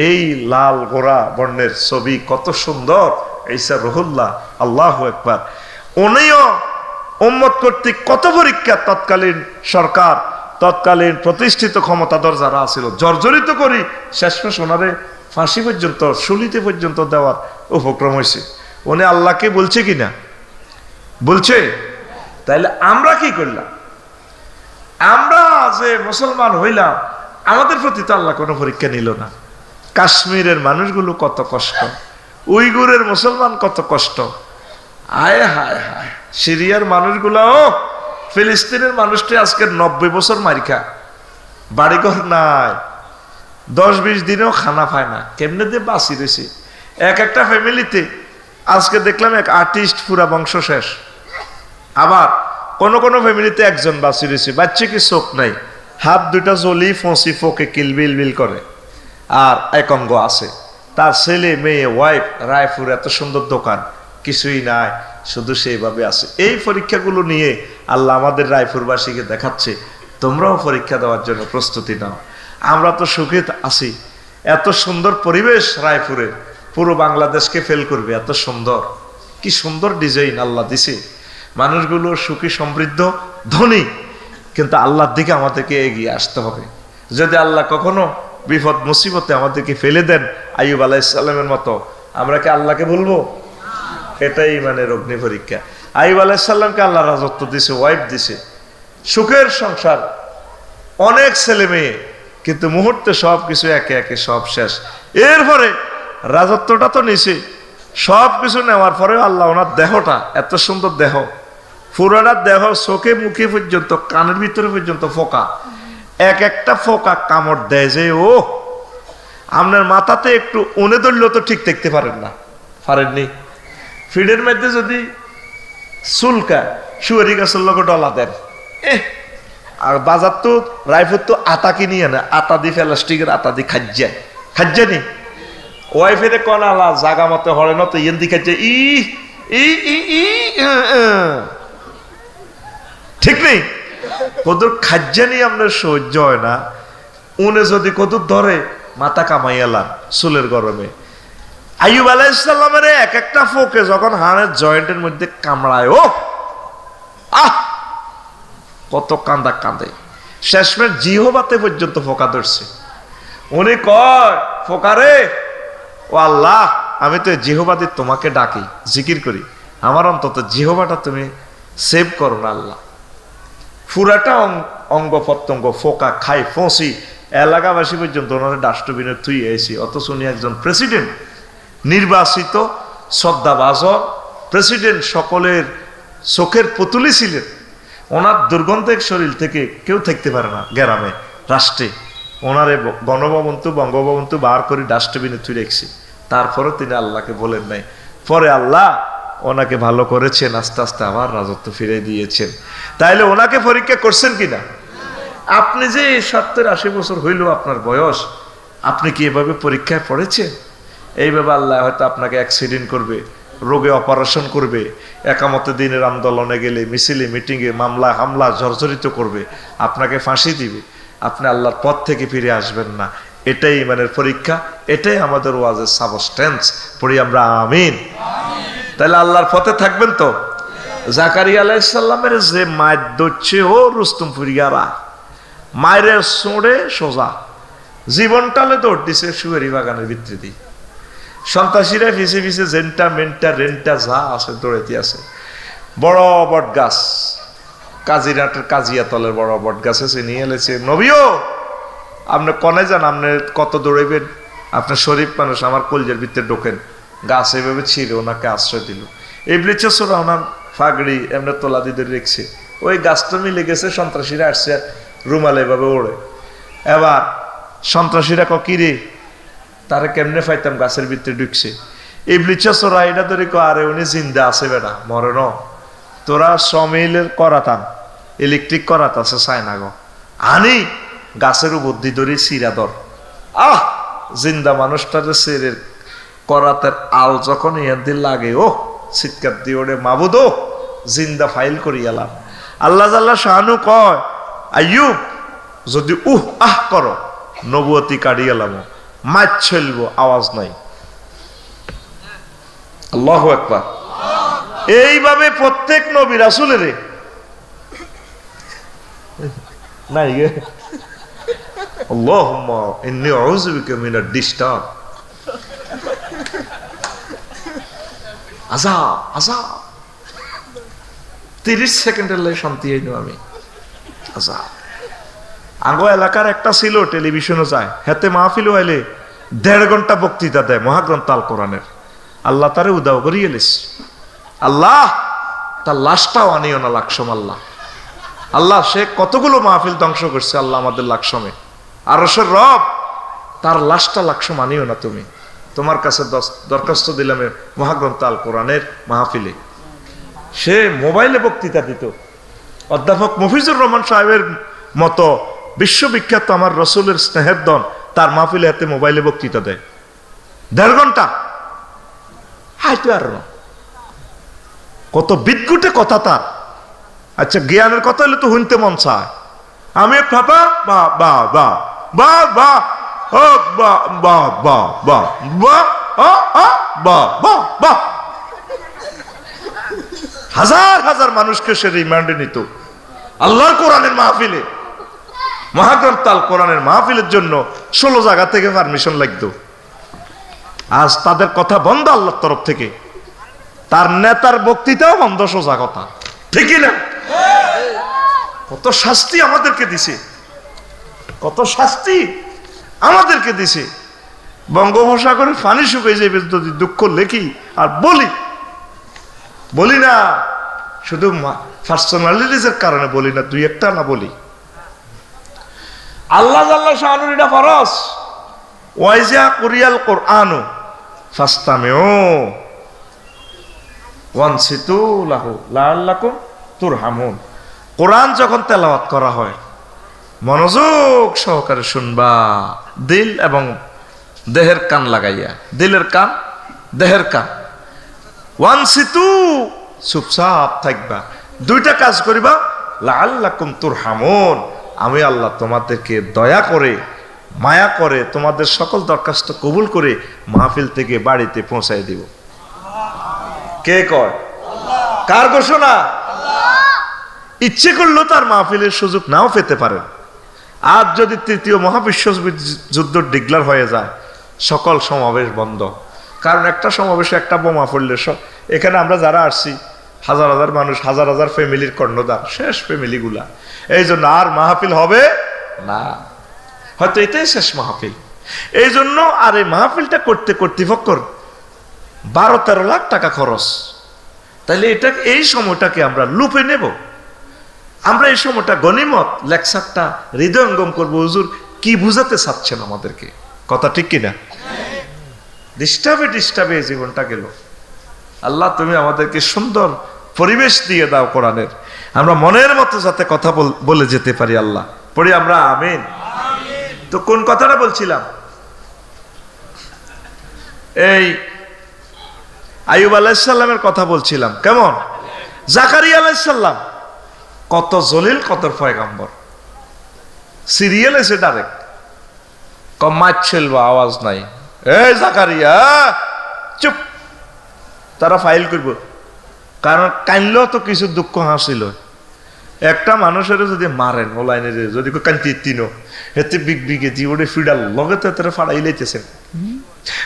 এই লাল গোরা বর্ণের ছবি, কত সুন্দর ঈসা রুহুল্লাহ, আল্লাহু আকবার। উনিও উম্মত কর্তৃক কত পরীক্ষা, তৎকালীন সরকার, তৎকালীন প্রতিষ্ঠিত ক্ষমতাধর যারা ছিল, জর্জরিত করি শেষমেশ ওনারে ফাঁসি পর্যন্ত, শুলিতে পর্যন্ত দেওয়ার উপক্রম হয়েছে। উনি আল্লাহকে বলছে কিনা? বলছে। তাইলে আমরা কি করলাম? আমরা যে মুসলমান হইলাম, আমাদের প্রতি তো আল্লাহ কোনো পরীক্ষা নিল না। কাশ্মীরের মানুষগুলো কত কষ্ট, উইগুরের মুসলমান কত কষ্ট, আয় হায় হায়, সিরিয়ার মানুষগুলাও, ফিলিস্তিনের মানুষটি আজকে 90 বছর মারিখা, বাড়িঘর নাই, 10-20 দিনেও খানা পায় না, কেমনে দিয়ে বাঁচি রয়েছে। এক একটা ফ্যামিলিতে আজকে দেখলাম এক আর্টিস্ট, পুরা বংশ শেষ। আবার কোনো কোনো ফ্যামিলিতে একজন বাঁচি রয়েছে, বাচ্চা কি চোখ নাই, হাত দুইটা জ্বলি ফোঁসি ফোকে কিলবিল বিল করে, আর এক অঙ্গ আছে। তার ছেলে মেয়ে ওয়াইফ, রায়পুর এত সুন্দর দোকান, কিছুই নাই, শুধু সেইভাবে আছে। এই পরীক্ষাগুলো নিয়ে আল্লাহ আমাদের রায়পুরবাসীকে দেখাচ্ছে, তোমরাও পরীক্ষা দেওয়ার জন্য প্রস্তুতি নাও। আমরা তো সুখে আছি, এত সুন্দর পরিবেশ রায়পুরে, পুরো বাংলাদেশকে ফেল করবে, এত সুন্দর, কি সুন্দর ডিজাইন আল্লাহ দিছে। মানুষগুলো সুখী, সমৃদ্ধ, ধনী, কিন্তু আল্লাহর দিকে আমাদেরকে এগিয়ে আসতে হবে। যদি আল্লাহ কখনো বিপদ মুসিবতে আমাদেরকে ফেলে দেন আইয়ুব আলাইহিস সালামের মতো, আমরা কি আল্লাহকে বলবো? এটাই মানে অগ্নি পরীক্ষা। আইয়ুব আলাইহিস সালামকে আল্লাহ রাজত্ব দিছে, ওয়াইফ দিছে, সুখের সংসার, অনেক ছেলে মেয়ে, কিন্তু মুহূর্তে সব কিছু একে একে সব শেষ। এরপরে রাজত্বটা তো নিছে, সব কিছু নেওয়ার পরেও আল্লাহ ওনার দেহটা, এত সুন্দর দেহ, পুরাটা দেহ, চোখে মুখে পর্যন্ত, কানের ভিতরে পর্যন্ত ফোকা, এক একটা ফোকা কামড় দেয় যে, ও আপনার মাথাতে একটু উনে ধরলেও তো ঠিক দেখতে পারেন না, পারেননি। ফিডের মধ্যে যদি চুলকা, শুয়ারি গাছের লোক ডলা দেন, আর বাজার তো রায়পুর তো আতা কিনি আনে, আতা দি প্লাস্টিকের আতা দি খাজ্জানি ওয়াইফের কনালা জাগা মতো হরে না তো ইয়েন দি খাজ্জা, ই ই ই ই ঠিক নেই, কদুর খাজ্জানি আপনার সহ্য হয় না। উনে যদি কদুর ধরে মাথা কামাইয়ালাম চুলের গরমে। আইয়ুব আলাইহিস সালামের এক একটা ফোকে যখন হাড়ের জয়েন্টের মধ্যে কামড়ায়, ও আহ, কত কান্দা কাঁদে, শেষমেশ জিহবাতে পর্যন্ত ফোকা ধরছে। উনি কয়, ফোকারে, ও আল্লাহ, আমি তো জিহবাতে তোমাকে ডাকি, জিকির করি, আমার অন্তত জিহবাটা তুমি সেভ করো না আল্লাহ। পুরাটা অঙ্গ প্রত্যঙ্গ ফোকা, খাই ফোঁসি, এলাকাবাসী পর্যন্ত ওনারা ডাস্টবিনে থুই এসি। অথচ উনি একজন প্রেসিডেন্ট, নির্বাচিত, শ্রদ্ধাভাজন প্রেসিডেন্ট, সকলের চোখের পুতুলি ছিলেন। ওনার দুর্গন্ধের শরীর থেকে কেউ থাকতে পারে না গ্রামে, রাষ্ট্রে। ওনারে গণভবন্তু, বঙ্গভবন্তু বার করে ডাস্টবিনে থুই রেখেছি, তারপরে তিনি আল্লাহকে বলেন নাই। পরে আল্লাহ ওনাকে ভালো করেছেন, আস্তে আস্তে আবার রাজত্ব ফিরে দিয়েছেন। তাইলে ওনাকে পরীক্ষা করছেন কিনা? আপনি যে 70-80 বছর হইল আপনার বয়স, আপনি কি এভাবে পরীক্ষায় পড়েছেন? এইভাবে আল্লাহ হয়তো আপনাকে অ্যাক্সিডেন্ট করবে, রোগে অপারেশন করবে, একামতে দিনের আন্দোলনে গেলে, মিছিলে, মিটিংয়ে, মামলা হামলা জর্জরিত করবে, আপনাকে ফাঁসি দিবে, আপনি আল্লাহর পথ থেকে ফিরে আসবেন না। এটাই ইমানের পরীক্ষা, এটাই আমাদের ওয়াজের সাবস্টেন্স। পড়ি আমরা আমিন। তাহলে আল্লাহর পথে থাকবেন তো। জাকারিয়া আলাইহিস সালামের যে মায়ের দচ্ছে, ও রুস্তুম ফুরিয়ারা, মায়ের সোঁড়ে সোজা জীবনটালে দৌড় দিছে সুয়ারি বাগানের ভিতরে দিয়ে। সন্ত্রাসীরা পিছে পিছে জেন্টা মেন্টা রেন্টা যা আছে দৌড়াইতে আছে। বড় বট গাছ, কাজিরাটের কাজিয়াতলের বড় বট গাছ আছে, নিয়ে এলেছে। নবীও, আপনি কনে যান, আপনি কত দৌড়াইবেন, আপনার শরীফ মানুষ, আমার কলজের ভিতরে ঢোকেন। গাছ এইভাবে ছিঁড়ে ওনাকে আশ্রয় দিল। এই ব্লিচেশ্বরা ওনার ফাগড়ি এমনি তোলা দিয়ে রেখেছে, ওই গাছটা মিলে গেছে। সন্ত্রাসীরা আসছে, রুমাল এভাবে ওড়ে। এবার সন্ত্রাসীরা কি রে, তারা কেমনে পাইতাম গাছের ভিতরে ঢুকছে ইবলিস চোরা এটা ধরে আরে উনি জিন্দা আছে বেটা মরে ন তোরা সমিলের করাতাম ইলেকট্রিক করাত আছে চায়না গো আনি গাছের বুদ্ধি ধরে সিরাদর আহ জিন্দা মানুষটার সেরের করাতের আল যখন ইয়াদের লাগে ও চিৎকার দিয়ে ওরে মাবুদ জিন্দা ফাইল করি এলাম আল্লাহ জাল্লা শাহানু কয় আইয়ুব যদি আহ করো নবুয়তি কাড়ি এলাম মাছ চলব আওয়াজ নাই আল্লাহু আকবার এইভাবে প্রত্যেক নবী রাসূলের নাই গে আল্লাহুম্মা ইন্নী আউযু বিকা মিনাদ ডিস্টার্ব আযাব আযাব 30 সেকেন্ডের লাই শান্তি হইনো আমি আযাব আগো এলাকার একটা ছিল টেলিভিশনও যায় হেতে মাহফিল হইলে 1.5 ঘন্টা বক্তৃতা দেয় মহাগ্রন্থ আল কোরআনের আল্লাহ তারে উদাও করিয়ে এলিস আল্লাহ তার লাশটাও আনিও না লাকসম আল্লাহ আল্লাহ সে কতগুলো মাহফিল ধ্বংস করছে আল্লাহ আমাদের লাকসমে আরশের রব তার লাশটা লাকসম আনিও না তুমি তোমার কাছে দরখাস্ত দিলাম মহাগ্রন্থ আল কোরআনের মাহফিলে সে মোবাইলে বক্তৃতা দিত অধ্যাপক মফিজুর রহমান সাহেবের মতো বিশ্ববিখ্যাত আমার রসুলের স্নেহের দন তার মাহফিলে হাতে মোবাইলে বক্তৃতা দেয় 1.5 ঘন্টা হাইতো আর না কত বিদ্যুটে কথা তার আচ্ছা জ্ঞানের কথা হলে তো শুনতে মন চায় আমি ফাটা বা বা বা বা বা ও বা বা বা বা বা বা বা বা হাজার হাজার মানুষকে সে রিমান্ডে নিত আল্লাহর কোরআনের মাহফিলে মহাগ্রন্থ আল কোরআনের মাহফিলের জন্য 16 জায়গা থেকে পারমিশন লাগতো আজ তাদের কথা বন্ধ আল্লাহর তরফ থেকে তার নেতার বক্তৃতাও বন্ধ সোজা কথা ঠিকই না কত শাস্তি আমাদেরকে দিছে কত শাস্তি আমাদেরকে দিছে বঙ্গোপসাগরে পানি শুকিয়ে যাবে যদি দুঃখ লেখি আর বলি না শুধু পার্সোনালিটিজের কারণে বলি না দুই একটা না বলি আল্লাহ জাল্লা শাআনুর এটা ফরজ ওয়াইজা কুরিয়াল কোরআনু ফাস্তামিউ ওয়ানসিতু লাহু লাআল্লাকুম তুরহামুন কোরআন যখন তেলাওয়াত করা হয় মনোযোগ সহকারে শুনবা দিল এবং দেহের কান লাগাইয়া দিলের কান দেহের কান ওয়ানসিতু চুপচাপ থাকবা দুইটা কাজ করিবা লাআল্লাকুম তুরহামুন আমি আল্লাহ তোমাদেরকে দয়া করে মায়া করে তোমাদের সকল দরখাস্ত কবুল করে মাহফিল থেকে বাড়িতে পৌঁছাই দিব কে কয় কার ঘোষণা ইচ্ছে করলেও তার মাহফিলের সুযোগ নাও পেতে পারেন আজ যদি তৃতীয় মহাবিশ্ব যুদ্ধ ডিক্লার হয়ে যায় সকল সমাবেশ বন্ধ কারণ একটা সমাবেশে একটা বোমা পড়লে এখানে আমরা যারা আসছি হাজার হাজার মানুষ হাজার হাজার ফ্যামিলির কর্ণধার শেষ ফ্যামিলিগুলা এই জন্য আর মাহফিল হবে না হয়তো এটাই শেষ মাহফিল এই জন্য আর এই মাহফিলটা করতে কর্তৃপক্ষর 12-13 লাখ টাকা খরচ তাহলে এটা এই সময়টাকে আমরা লুপে নেব আমরা এই সময়টা গনিমত লেকচারটা হৃদয়ঙ্গম করবো হুজুর কি বুঝাতে চাচ্ছেন আমাদেরকে কথা ঠিক কিনা ডিস্টার্বে জীবনটা গেল আল্লাহ তুমি আমাদেরকে সুন্দর পরিবেশ দিয়ে দাও কোরআনের আমরা মনের মতো যাতে কথা বলে যেতে পারি আল্লাহ পড়ি আমরা আমিন তো কোন কথাটা বলছিলাম এই আইয়ুব আলাইহিস সালামের কথা বলছিলাম কেমন জাকারিয়া আলাইহিস সালাম কত জলিল কত পয়গম্বর সিরিয়াল এসে ডাইরেক্ট কমাচ ছিল আওয়াজ নাই এই জাকারিয়া চুপ তারা ফাইল করব কারণ কাইনলেও তো কিছু দুঃখ হাসিল একটা মানুষের যদি মারেন ওলাইনে যদি কান্তি তিনো হেতে বিগ বিগে জীবনে ফিডাল লগে তো তারা ফাড়াই লাইতেছেন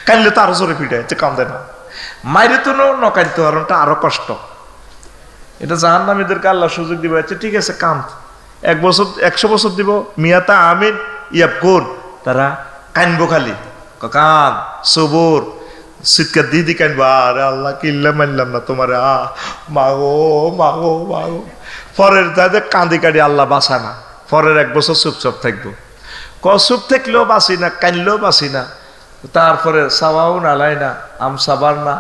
কাইনলে তো আরো জোরে ফিডায় কান্দে না মাইরে তো নকাইতে কারণটা আরো কষ্ট এটা জাহান্নামীদেরকে আল্লাহ সুযোগ দিবে আচ্ছা ঠিক আছে কান্ত 1 বছর 100 বছর দিব মিয়াতা আমিন ইয়াবকুন তারা কানবো খালি কান সবুর চিৎকার দিদি কানবো আরে আল্লাহ কিল্লা মানলাম না তোমার মাগো মাগো মাগো পরের তাদের কাঁদি কাঁদি আল্লাহ বাঁচা না পরের 1 বছর চুপচাপ থাকবো চুপ থাকলেও বাঁচি না কানলেও বাঁচি না তারপরে সাওয়াউন আলাইনা আম সাবার না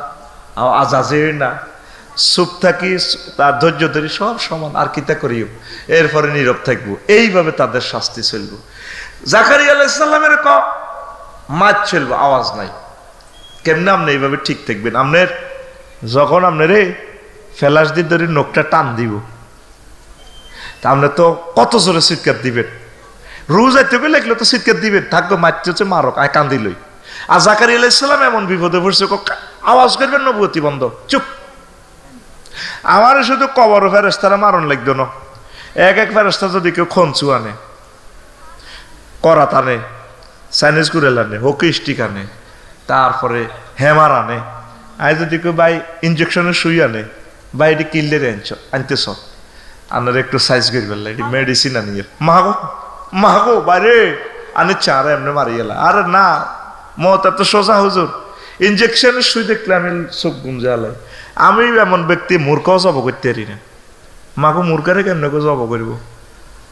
আজাজির না, চুপ থাকি তার ধৈর্য ধরি সব সমান, আর কিতা করিও, এরপরে নীরব থাকবো। এইভাবে তাদের শাস্তি চলবো। জাকারিয়া আলাইহিস সালামের মাছ চলবো, আওয়াজ নাই। কেমনে আপনি এইভাবে ঠিক থাকবেন? আপনার যখন আপনার ফেলাস দিয়ে ধরে নখটা টান দিব, তা আপনি তো কত জোরে চিৎকার দিবেন। রোজ আইতে লাগলে তো চিৎকার দিবেন, থাকবো মারতে হচ্ছে মারক, আয় কান্দিলই। আর জাকারিয়া আলাইহিস সালাম এমন বিপদে পড়ছে, আওয়াজ করবেন, নবুয়তি বন্ধ, চুপ। আমার শুধু কবর ফেরেশতারা মারণ লাগতো না, এক এক ফেরেশতা যদি কেউ খঞ্চু আনে, করাত আনে, চাইনিজ কুরেল আনে, হকি স্টিক আনে, তারপরে হ্যামার আনে, আই যদি কেউ ভাই ইঞ্জেকশনের সুই আনে, বা এটি কিনলে আনতেছ, আনার একটু সাইজ করি ফেললে, এটি মেডিসিন আনিয়ে মাগো মাগো বাইরে আনে চারে এমনি মারি গেলা। আরে না মত এত সোজা হুজুর, ইঞ্জেকশনের সুই দেখলে আমি চোখ গুঞ্জে আলাই। আমি এমন ব্যক্তি মূর্খও জব করতে পারি না। মাগো মূর্খারে কেমন জব করব?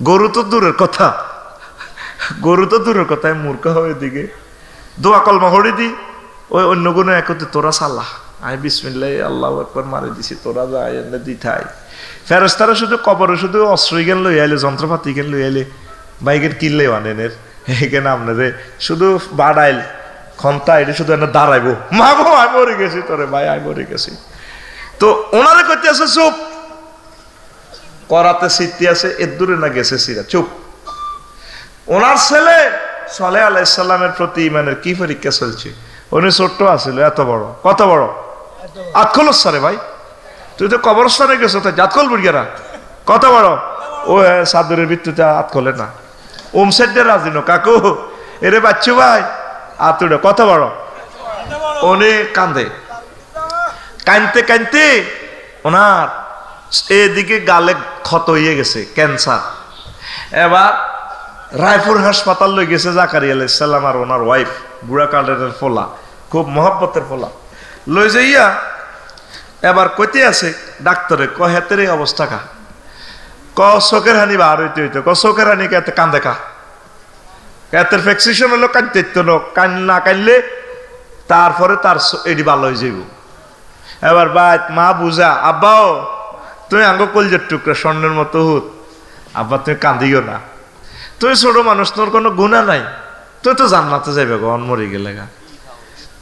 গরু তো দূরের কথা, গরু তো দূরের কথা, মূর্খ হয় দিকে দোয়া কলমা হরি দি, ওই অন্য কোনো একতে তোরা সাল্লাহ আমি বিসমিল্লাহ আল্লাহু আকবার মারি দিছি, তোরা যা এনে দিথাই। ফেরেশতারা শুধু কবরে শুধু অস্ত্র জ্ঞান লই আইলে, যন্ত্রপাতি জ্ঞান লই আইলে, বাইকের কিনলে আনেনের এখানে আপনারে শুধু বাড়াইল ক্ষমতা, এটা শুধু এনে দাঁড়াইবো, মাগো আমি মরে গেছি, তোরে ভাই আমি মরে গেছি। তো ওনারে করতে আছে চুপ, করাতে সিদ্ধি আছে, এর দূরে না গেছে সিরা, চুপ। ওনার ছেলে সালেহ আলাইহিস সালামের প্রতি ইমানের কি পরীক্ষা চলছে। উনি ছোট্ট আছিল, এত বড়, কত বড় আতখল সারে ভাই, তুই তো কবরস্থানে গেছো, তাই জাতকল বুড়িয়ারা কত বড়। ও সাদরের ভিত্তিতে আতখলে না, ওমসেডের রাজি নো কাকু, এরে বাচ্চু ভাই আতুড়ে কত বড়। উনি কান্দে, কানতে কানতে ওনার এদিকে গালে ক্ষত হয়ে গেছে, ক্যান্সার। এবার রায়পুর হাসপাতাল লই গেছে জাকারিয়া আলাইহিস সালাম আর ওনার ওয়াইফ, বুড়া কালের ফোলা, খুব মহব্বতের ফোলা, লই যাইয়া এবার কইতে আছে ডাক্তারে, হেতের এই অবস্থা কা, চোখের হানি বার হইতে হইতো, চোখের হানি কে কান্দে কা, এতের ফ্যাক্সিশন হলো কানতে হইতো, কান না কানলে তারপরে তার এটি ভালো হয়ে যাইব। এবার বাই মা বুঝা, আব্বাও তুমি আঙ্গ কলজের টুকরা স্বর্ণের মতো হুত, আব্বা তুমি কান্দিও না, তুই ছোট মানুষ, তোর কোনো গুণা নাই, তুই তো জান্নাতে যাইবে গন মরে গেলে গা।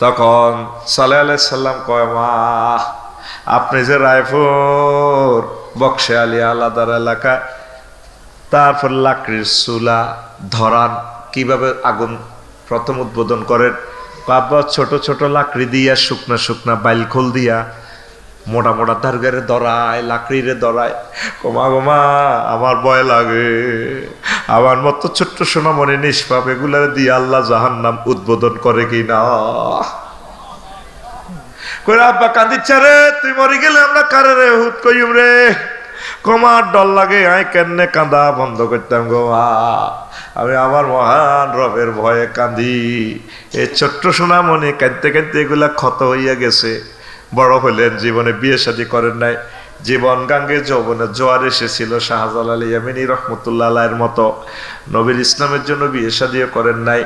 তখন সালেহ আলাইহিস সালাম কয়, মা আপনি যে রায়পুর বক্সে আলী আলাদার এলাকা, তারপর লাকড়ির চুলা ধরান, কিভাবে আগুন প্রথম উদ্বোধন করেন, বাবা ছোট ছোট লাকড়ি দিয়া, শুকনা শুকনা বাইলখোল দিয়া, মোটা মোটা দারগারে দরায়, লাকড়িরে দরায়। কমা গোমা আমার ভয় লাগে, আমার মতো ছোট্ট সোনামণি নিষ্পাপ এগুলার দিয়ে আল্লাহ জাহান্নাম উদ্বোধন করে কিনা। কই আব্বা কান্দিচ্ছে রে, তুই মরে গেলে আমরা কারে রে হুত কইম রে, কমার ডর লাগে, আয় কেমনে কান্দা বন্ধ করতাম গো মা, আমি আমার মহান রবের ভয়ে কান্দি। এই ছোট্ট সোনামণি কাঁদতে কাঁদতে এগুলা ক্ষত হইয়া গেছে, বড় হলেন, জীবনে বিয়ে শাদী করেন নাই, জীবন গাঙ্গে যৌবনে জোয়ার এসেছিল, শাহজালাল ইয়ামিনী রহমতুল্লাহ আলাইহির মতো নবীর ইসলামের জন্য বিয়ে শাদীও করেন নাই,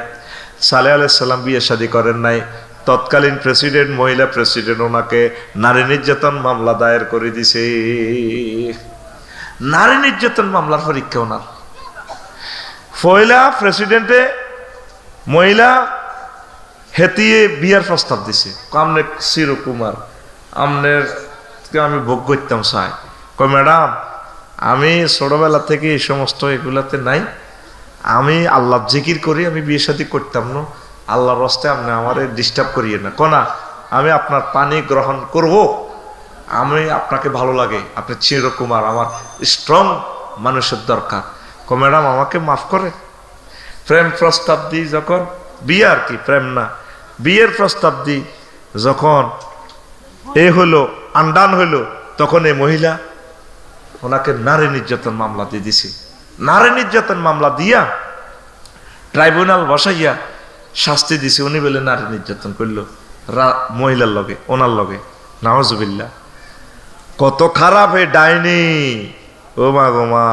সালেহ আলাইহিস সালাম বিয়ে শাদী করেন নাই। তৎকালীন প্রেসিডেন্ট, মহিলা প্রেসিডেন্ট ওনাকে নারী নির্যাতন মামলা দায়ের করে দিছে, নারী নির্যাতন মামলার পরীক্ষা ওনার। পয়লা প্রেসিডেন্টে মহিলা হেতিয়ে বিয়ার প্রস্তাব দিছে, আমনে চিরকুমার আমনের আমি ভোগ করতাম চাই। কয় ম্যাডাম আমি ছোটবেলা থেকে এই সমস্ত এগুলাতে নাই, আমি আল্লাহ জিকির করি, আমি বিয়ে শাদী করতাম না, আল্লাহর রাস্তে আপনি আমারে ডিস্টার্ব করিয়ে না। কোনা আমি আপনার পানি গ্রহণ করব, আমি আপনাকে ভালো লাগে, আপনি চিরকুমার, আমার স্ট্রং মানুষের দরকার। কো ম্যাডাম আমাকে মাফ করে। প্রেম প্রস্তাব দিই যখন, বিয়ে আর কি প্রেম না, বিয়ের প্রস্তাব দিই যখন এ হলো আন্ডান হইলো, তখন এই মহিলা ওনাকে নারী নির্যাতন মামলা দিয়ে দিছে। নারী নির্যাতন মামলা দিয়া ট্রাইব্যুনাল বসাইয়া শাস্তি দিছে, উনি বলে নারী নির্যাতন করলো মহিলার লগে, ওনার লগে, নাউজুবিল্লাহ। কত খারাপ এই ডাইনি, ও মা গো মা,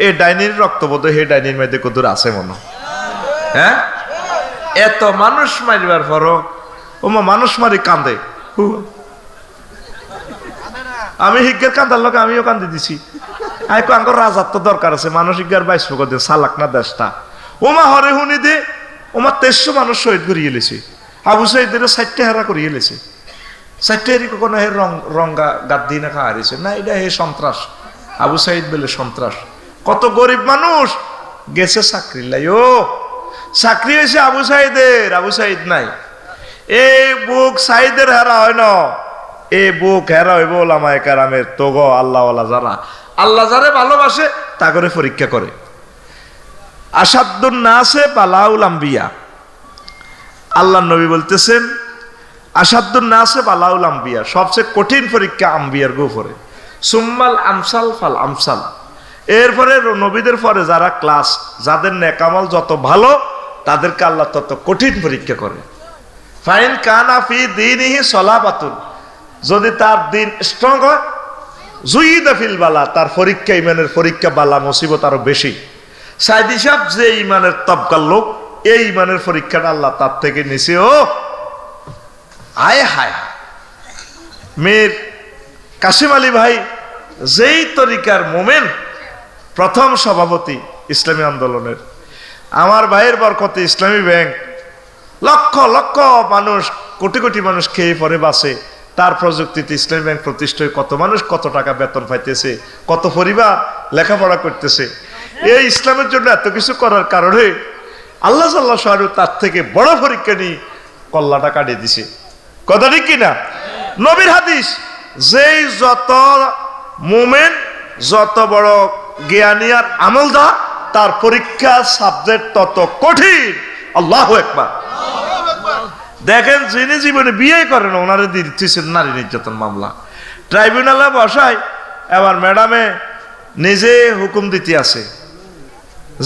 এই ডাইনির রক্তবোধ হে ডাইনির মধ্যে কত আছে মনে, হ্যাঁ এত মানুষ মারিবার পরও ওমা মানুষ মারি কান্দে। আমি হিজ্ঞের কান্দার লোক আমিও কান্দি দিছি। আঙ্কর রাজার তো দরকার আছে, মানুষ হিজ্ঞার 22 পক্ষ দিয়ে সালাক না দেশটা। ওমা হরে হুনি দে ওমা 2300 মানুষ শহীদ করিয়ে লেছে। আবু সাইদের 60 হেরা করিয়ে লেছে। 60 হেরি কখনো হে রঙ্গা গাদ্দি না খাওয়া হারিয়েছে না, এটা হে সন্ত্রাস। আবু সাইদ বলে সন্ত্রাস। কত গরিব মানুষ গেছে চাকরি লাই, ও চাকরি হয়েছে আবু সাইদের, আবু সাইদ নাই। এই বুক সাইদের হেরা হয় না, এই বুক হেরা হইব ওলামায়ে কেরামের। তো গো আল্লাহওয়ালা যারা আল্লাহ যারে ভালোবাসে তা করে পরীক্ষা করে। আসাদুন নাসে বালাউল আম্বিয়া, আল্লাহ নবী বলতেছেন আসাদুন নাসে বালাউল আম্বিয়া, সবচেয়ে কঠিন পরীক্ষা আম্বিয়ার গোপরে। সুম্মাল আমসাল ফাল আমসাল, এরপরে নবীদের পরে যারা ক্লাস, যাদের নেকামল যত ভালো তাদেরকে আল্লাহ তত কঠিন পরীক্ষা করে। ফাইন কানা ফি দীনিহি সলাবাতুন, যদি তার দিন স্ট্রং হয়, জুইদা ফিল বালা, তার পরীক্ষা ইমানের পরীক্ষা বালা মুসিবত আরো বেশি। সাইদি সাহেব যে ইমানের তবকার লোক, এই ইমানের পরীক্ষাটা আল্লাহ তার থেকে নিছে। ও আয় হায়, মেয়ের কাশিম আলী ভাই যেই তরিকার মোমেন, প্রথম সভাপতি ইসলামী আন্দোলনের, আমার ভাইয়ের বরকতে ইসলামী ব্যাংক লক্ষ লক্ষ মানুষ, কোটি কোটি মানুষ খেয়ে পরে বাসে, তার প্রযুক্তিতে ইসলামী ব্যাংক প্রতিষ্ঠায় কত মানুষ কত টাকা বেতন পাইতেছে, কত পরিবার লেখাপড়া করতেছে। এই ইসলামের জন্য এত কিছু করার কারণে আল্লাহ সাল্লাহ শাহরু তার থেকে বড় পরীক্ষা নিয়ে কল্লাটা কাটিয়ে দিছে। কথা ঠিক কিনা? নবীর হাদিস, যেই যত মোমেন, যত বড় জ্ঞানী আর আমলদার, তার পরীক্ষা সাবজেক্ট তত কঠিন। আল্লাহু আকবার। দেখেন যিনি জীবনে বিয়ে করেন ওনারে দিচ্ছেন নারী নির্যাতন মামলা, ট্রাইব্যুনালে বসায়। এবার ম্যাডামে নিজে হুকুম দিতে আছে,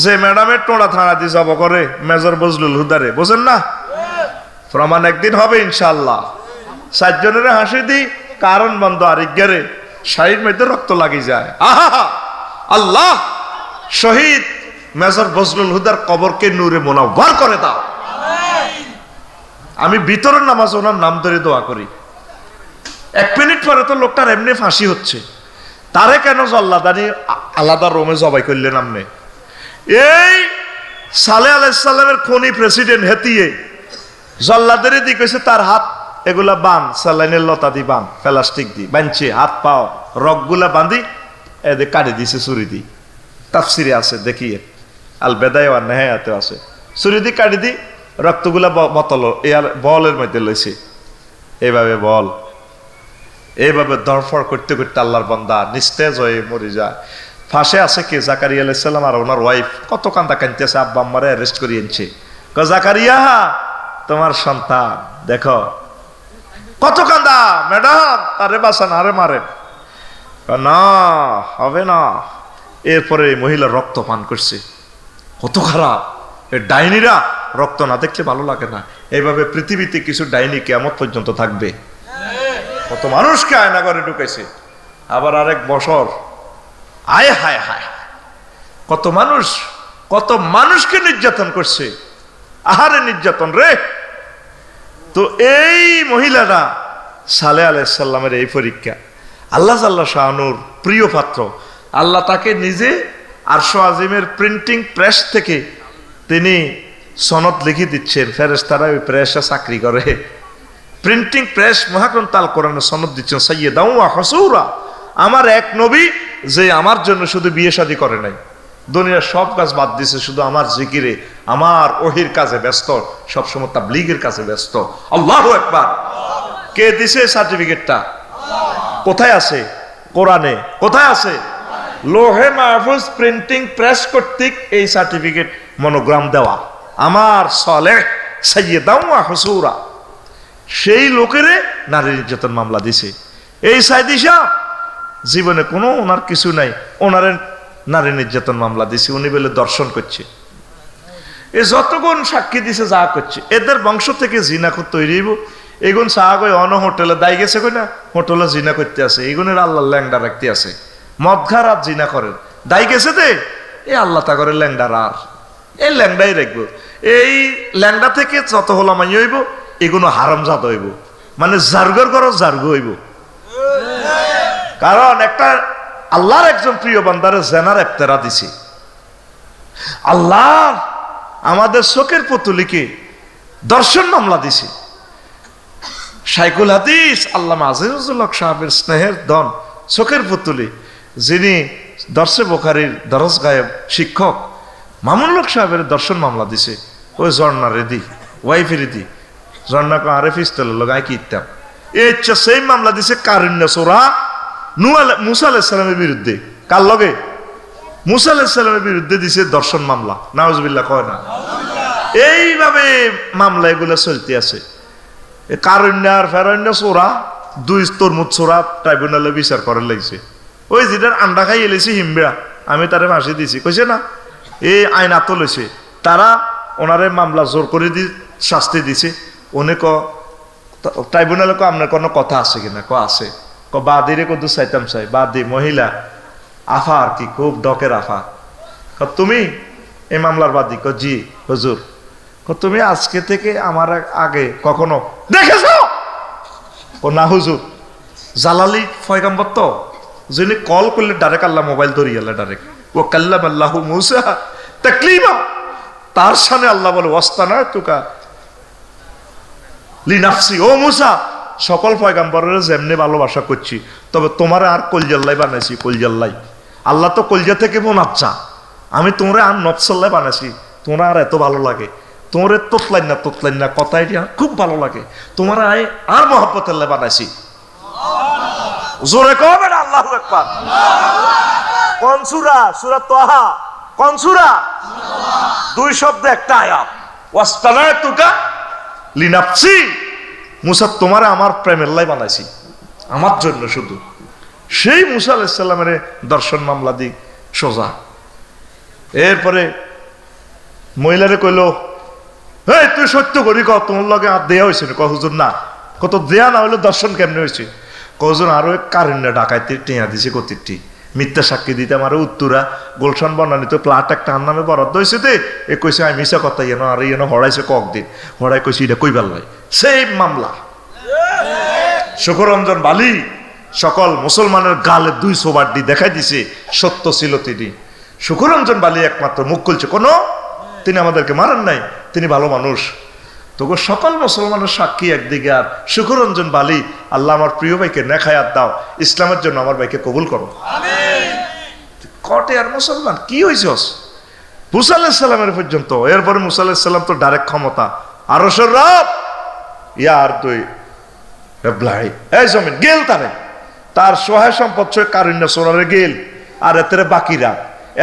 যে ম্যাডামের টোড়া থানা দিয়ে যাব করে মেজর বজলুল হুদারে, বোঝেন না? প্রমাণ একদিন হবে ইনশাআল্লাহ। 4 জনের হাসি দিই, কারণ বন্ধ আরেকগারে শাড়ির মধ্যে রক্ত লাগি যায়। আহা আল্লাহ, শহীদ মেজর বজলুল হুদার কবরকে নূরে মুনাওয়ার করে দাও। আমি ভিতরের নামাজ ওনার নাম ধরে দোয়া করি। 1 মিনিট পরে তো লোকটার এমনি ফাঁসি হচ্ছে, তারে কেন জল্লাদানি আলাদা রোমে জবাই করলেন আপনি? এই সালেহ আলাইহিস সালামের খনি প্রেসিডেন্ট হেতিয়ে জল্লাদের দিক হয়েছে, তার হাত এগুলা বান, স্যালাইনের লতা দি বান, প্লাস্টিক দি বানছে, হাত পাও রগগুলা বাঁধি এদের কাটে দিছে ছুরি দি। তাফসিরে আছে, দেখিয়ে আল বেদায় আর নেহায়াতে আছে, ছুরি দি কাটি দি রক্তগুলা বোতল বলের মধ্যে লইছে। এইভাবে বল, এইভাবে দরফর করতে করতে আল্লাহর বান্দা নিস্তেজ হয়ে মরে যায়। ফাঁসে আছে কে? জাকারিয়া আলাইহিস সালাম আর ওনার ওয়াইফ। কত কান্দা কাঁদতেছে, আব্বা আম্মারে অ্যারেস্ট করিয়ে এনেছে। জাকারিয়া তোমার সন্তান দেখো, কত কান্দা, ম্যাডাম আরে বাসান, আরে মারেন না, হবে না। এরপরে মহিলা রক্ত পান করছে, কত খারাপ। এই ডাইনিরা রক্ত না দেখলে ভালো লাগে না। এইভাবে পৃথিবীতে কিছু ডাইনি কিয়ামত পর্যন্ত থাকবে। কত মানুষকে আয়না করে ঢুকেছে। আবার আরেক বছর আয় হায় হায়, কত মানুষ, কত মানুষকে নির্যাতন করছে। আহারে নির্যাতন রে। তো এই মহিলারা সালেহ আলাইহিস সালামের এই পরীক্ষা, আল্লাহ জাল্লা শানুর প্রিয় পাত্র, আল্লাহ তাকে নিজে আরশ আজিমের প্রিন্টিং প্রেস থেকে তিনি সনদ লিখে দিচ্ছেন। ফেরেশতারা ওই প্রেসে চাকরি করে, প্রিন্টিং প্রেস মহাগ্রন্থ আল কোরআনে সনদ দিচ্ছেন। সাইয়্যিদাও ওয়া হাসূরা, আমার এক নবী যে আমার জন্য শুধু বিয়ে শাদী করে নাই, দুনিয়ার সব কাজ বাদ দিছে, শুধু আমার জিকিরে, আমার ওহির কাজে ব্যস্ত, সবসময় তাবলীগের কাজে ব্যস্ত। আল্লাহু আকবার। কে দিছে সার্টিফিকেটটা? কোথায় আছে? কোরআনে। কোথায় আছে? লোহে মাহফুজ প্রিন্টিং প্রেস কর্তৃক এই সার্টিফিকেট মনোগ্রাম দেওয়া, আমার সালেহ সাইয়্যিদাও ওয়া হাসূরা। সেই লোকেরে নারী নির্যাতন মামলা দিছে। এই সাইদি সাহেব জীবনে কোনো ওনার কিছু নাই, ওনারে নারী নির্যাতন মামলা দিছে। উনি বলে দর্শন করছে। এ যতগুণ সাক্ষী দিছে যা করছে, এদের বংশ থেকে জিনা তৈরি হইব। এগুন সাহাগয় অন হোটেলে দায় গেছে কই না, হোটেলে জিনা করতে আছে, এগুনের আল্লাহ ল্যাংডা রাখতে আছে। মদঘা রাত জিনা করেন, দায় গেছে দে, এ আল্লাহ তা করে ল্যাংডা আর এই ল্যাংডাই রাখবো। এই ল্যাংড়া থেকে যত হলা মাই হইব এগুলো হারামজাদ হইব, মানে জার্গর করো জার্গ হইব। কারণ একটা আল্লাহর একজন প্রিয় বান্দারে জেনার একতেরা দিছে। আল্লাহ আমাদের চোখের পুতুলিকে দর্শন মামলা দিছে। শাইখুল হাদিস আল্লামা আজিজুল হক সাহেবের স্নেহের ধন চোখের পুতুলি, যিনি দর্শে বোখারির দরজ গায়েব শিক্ষক মামুনুল হক সাহেবের দর্শন মামলা দিছে। ওই ঝর্ণা রেদি ওয়াইফ রেদি ঝর্ণা কো আরে ফিস্তেল লগাই কি ইত্যাম এই ইচ্ছা সেই মামলা দিছে কারুণ্য সোরা মুসা আলাইহিস সালামের বিরুদ্ধে। কার লগে? মুসা আলাইহিস সালামের বিরুদ্ধে দিছে দর্শন মামলা। নাউজুবিল্লাহ কয় না? এইভাবে মামলা এগুলো চলতে আছে। কারুণ্য আর ফেরণ্য সোরা দুই তরমুজ সোরা ট্রাইব্যুনালে বিচার করার লাগছে। ওই যেটার আন্ডা খাই এলেছি হিমবিড়া, আমি তারে ফাঁসি দিছি কইছে না, এই আইন আত লইছে। তারা ওনারে মামলা জোর করে দি শাস্তি দিছে। উনি ট্রাইব্যুনালে আপনার কোনো কথা আছে কিনা? আছে। বাদিরে কত চাইতাম চাই বাদি মহিলা আফা আর কি খুব ডকের আফা। তুমি এই মামলার বাদী? জি হুজুর। তুমি আজকে থেকে আমার আগে কখনো দেখেছ? না হুজুর। জালালি পয়গম্বর তো, যিনি কল করলে ডাইরেক্ট আল্লাহ মোবাইল ধরি গেল ডাইরেক্ট। ও কাল্লাম আল্লাহ মুসা তাকলিমা, তার সামনে আল্লাহ বলে ওয়াস্তানা তুকা লিনাফসি, ও মুসা সকল পয়গম্বরের যেমনি ভালোবাসা করছি, তবে তোমার আর কলজাল্লাই বানাইছি। কলজাল্লাই আল্লাহ তো কলজা থেকে মোনাচ্ছা, আমি তোমরা আর নফসাল্লাই বানাইছি। তোমরা আর এত ভালো লাগে, তোমরা তোতলাই না কথা এটা খুব ভালো লাগে, তোমার আর মহব্বতেল্লাই বানাইছি। জোরে কবে না আল্লাহু আকবার। কোন সূরা? সূরা তাহা। কোন সূরা? দুই শব্দ একটা আয়াত। ওয়াস্তানাতুকা লিনাফসি, মুসা তোমারে আমার প্রেমের লাই বানাইছি, আমার জন্য শুধু। সেই মুসা আলাইহিস সালামের দর্শন মামলা দি সোজা। এরপরে মহিলারে কইল, এই তুই সত্য করি ক, তোমার লগে আর দেয়া হয়েছে না? হুজুর না। কত দেয়া না হইলে দর্শন কেমনে হয়েছে? হুজুর আরো কারণ্য ডাকাইতে টেঁয়া দিছে কতিরটি, মিথ্যা সাক্ষী দিতে আমার উত্তরা গোলশান বর্ণানিত প্লাট একটা আন নামে বরাদ্দ হয়েছে। তে এ কইছে আমি মিশা কথা ইয়েন আর ইয়েন হড়াইছে কয়েকদিন, হড়াই কইছে এটা কইবার লাই। সেই মামলা শুকরঞ্জন বালি সকল মুসলমানের গালে দুই সোবাড্ডি দেখাই দিছে, সত্য ছিল তিনি। শুকরঞ্জন বালি একমাত্র মুখ খুলছে, কোনো তিনি আমাদেরকে মারেন নাই, তিনি ভালো মানুষ। তবু সকল মুসলমানের সাক্ষী একদিকে, আর শুকরঞ্জন বালি আল্লাহ আমার প্রিয় ভাইকে নেখায়াত দাও, ইসলামের জন্য আমার ভাইকে কবুল করো। কটে আর মুসলমান কি হয়েছস? মুসা আলাইহিস সালামের পর্যন্ত। এরপরে মুসা আলাইহিস সালাম তো ডাইরেক্ট ক্ষমতা, আরশের রব ইয়ার তুই ব্লাই এই জমিন গেল তারে, তার সহায় সম্পদ ছয় কারুণ্য সোনারে গেল, আর এতে বাকিরা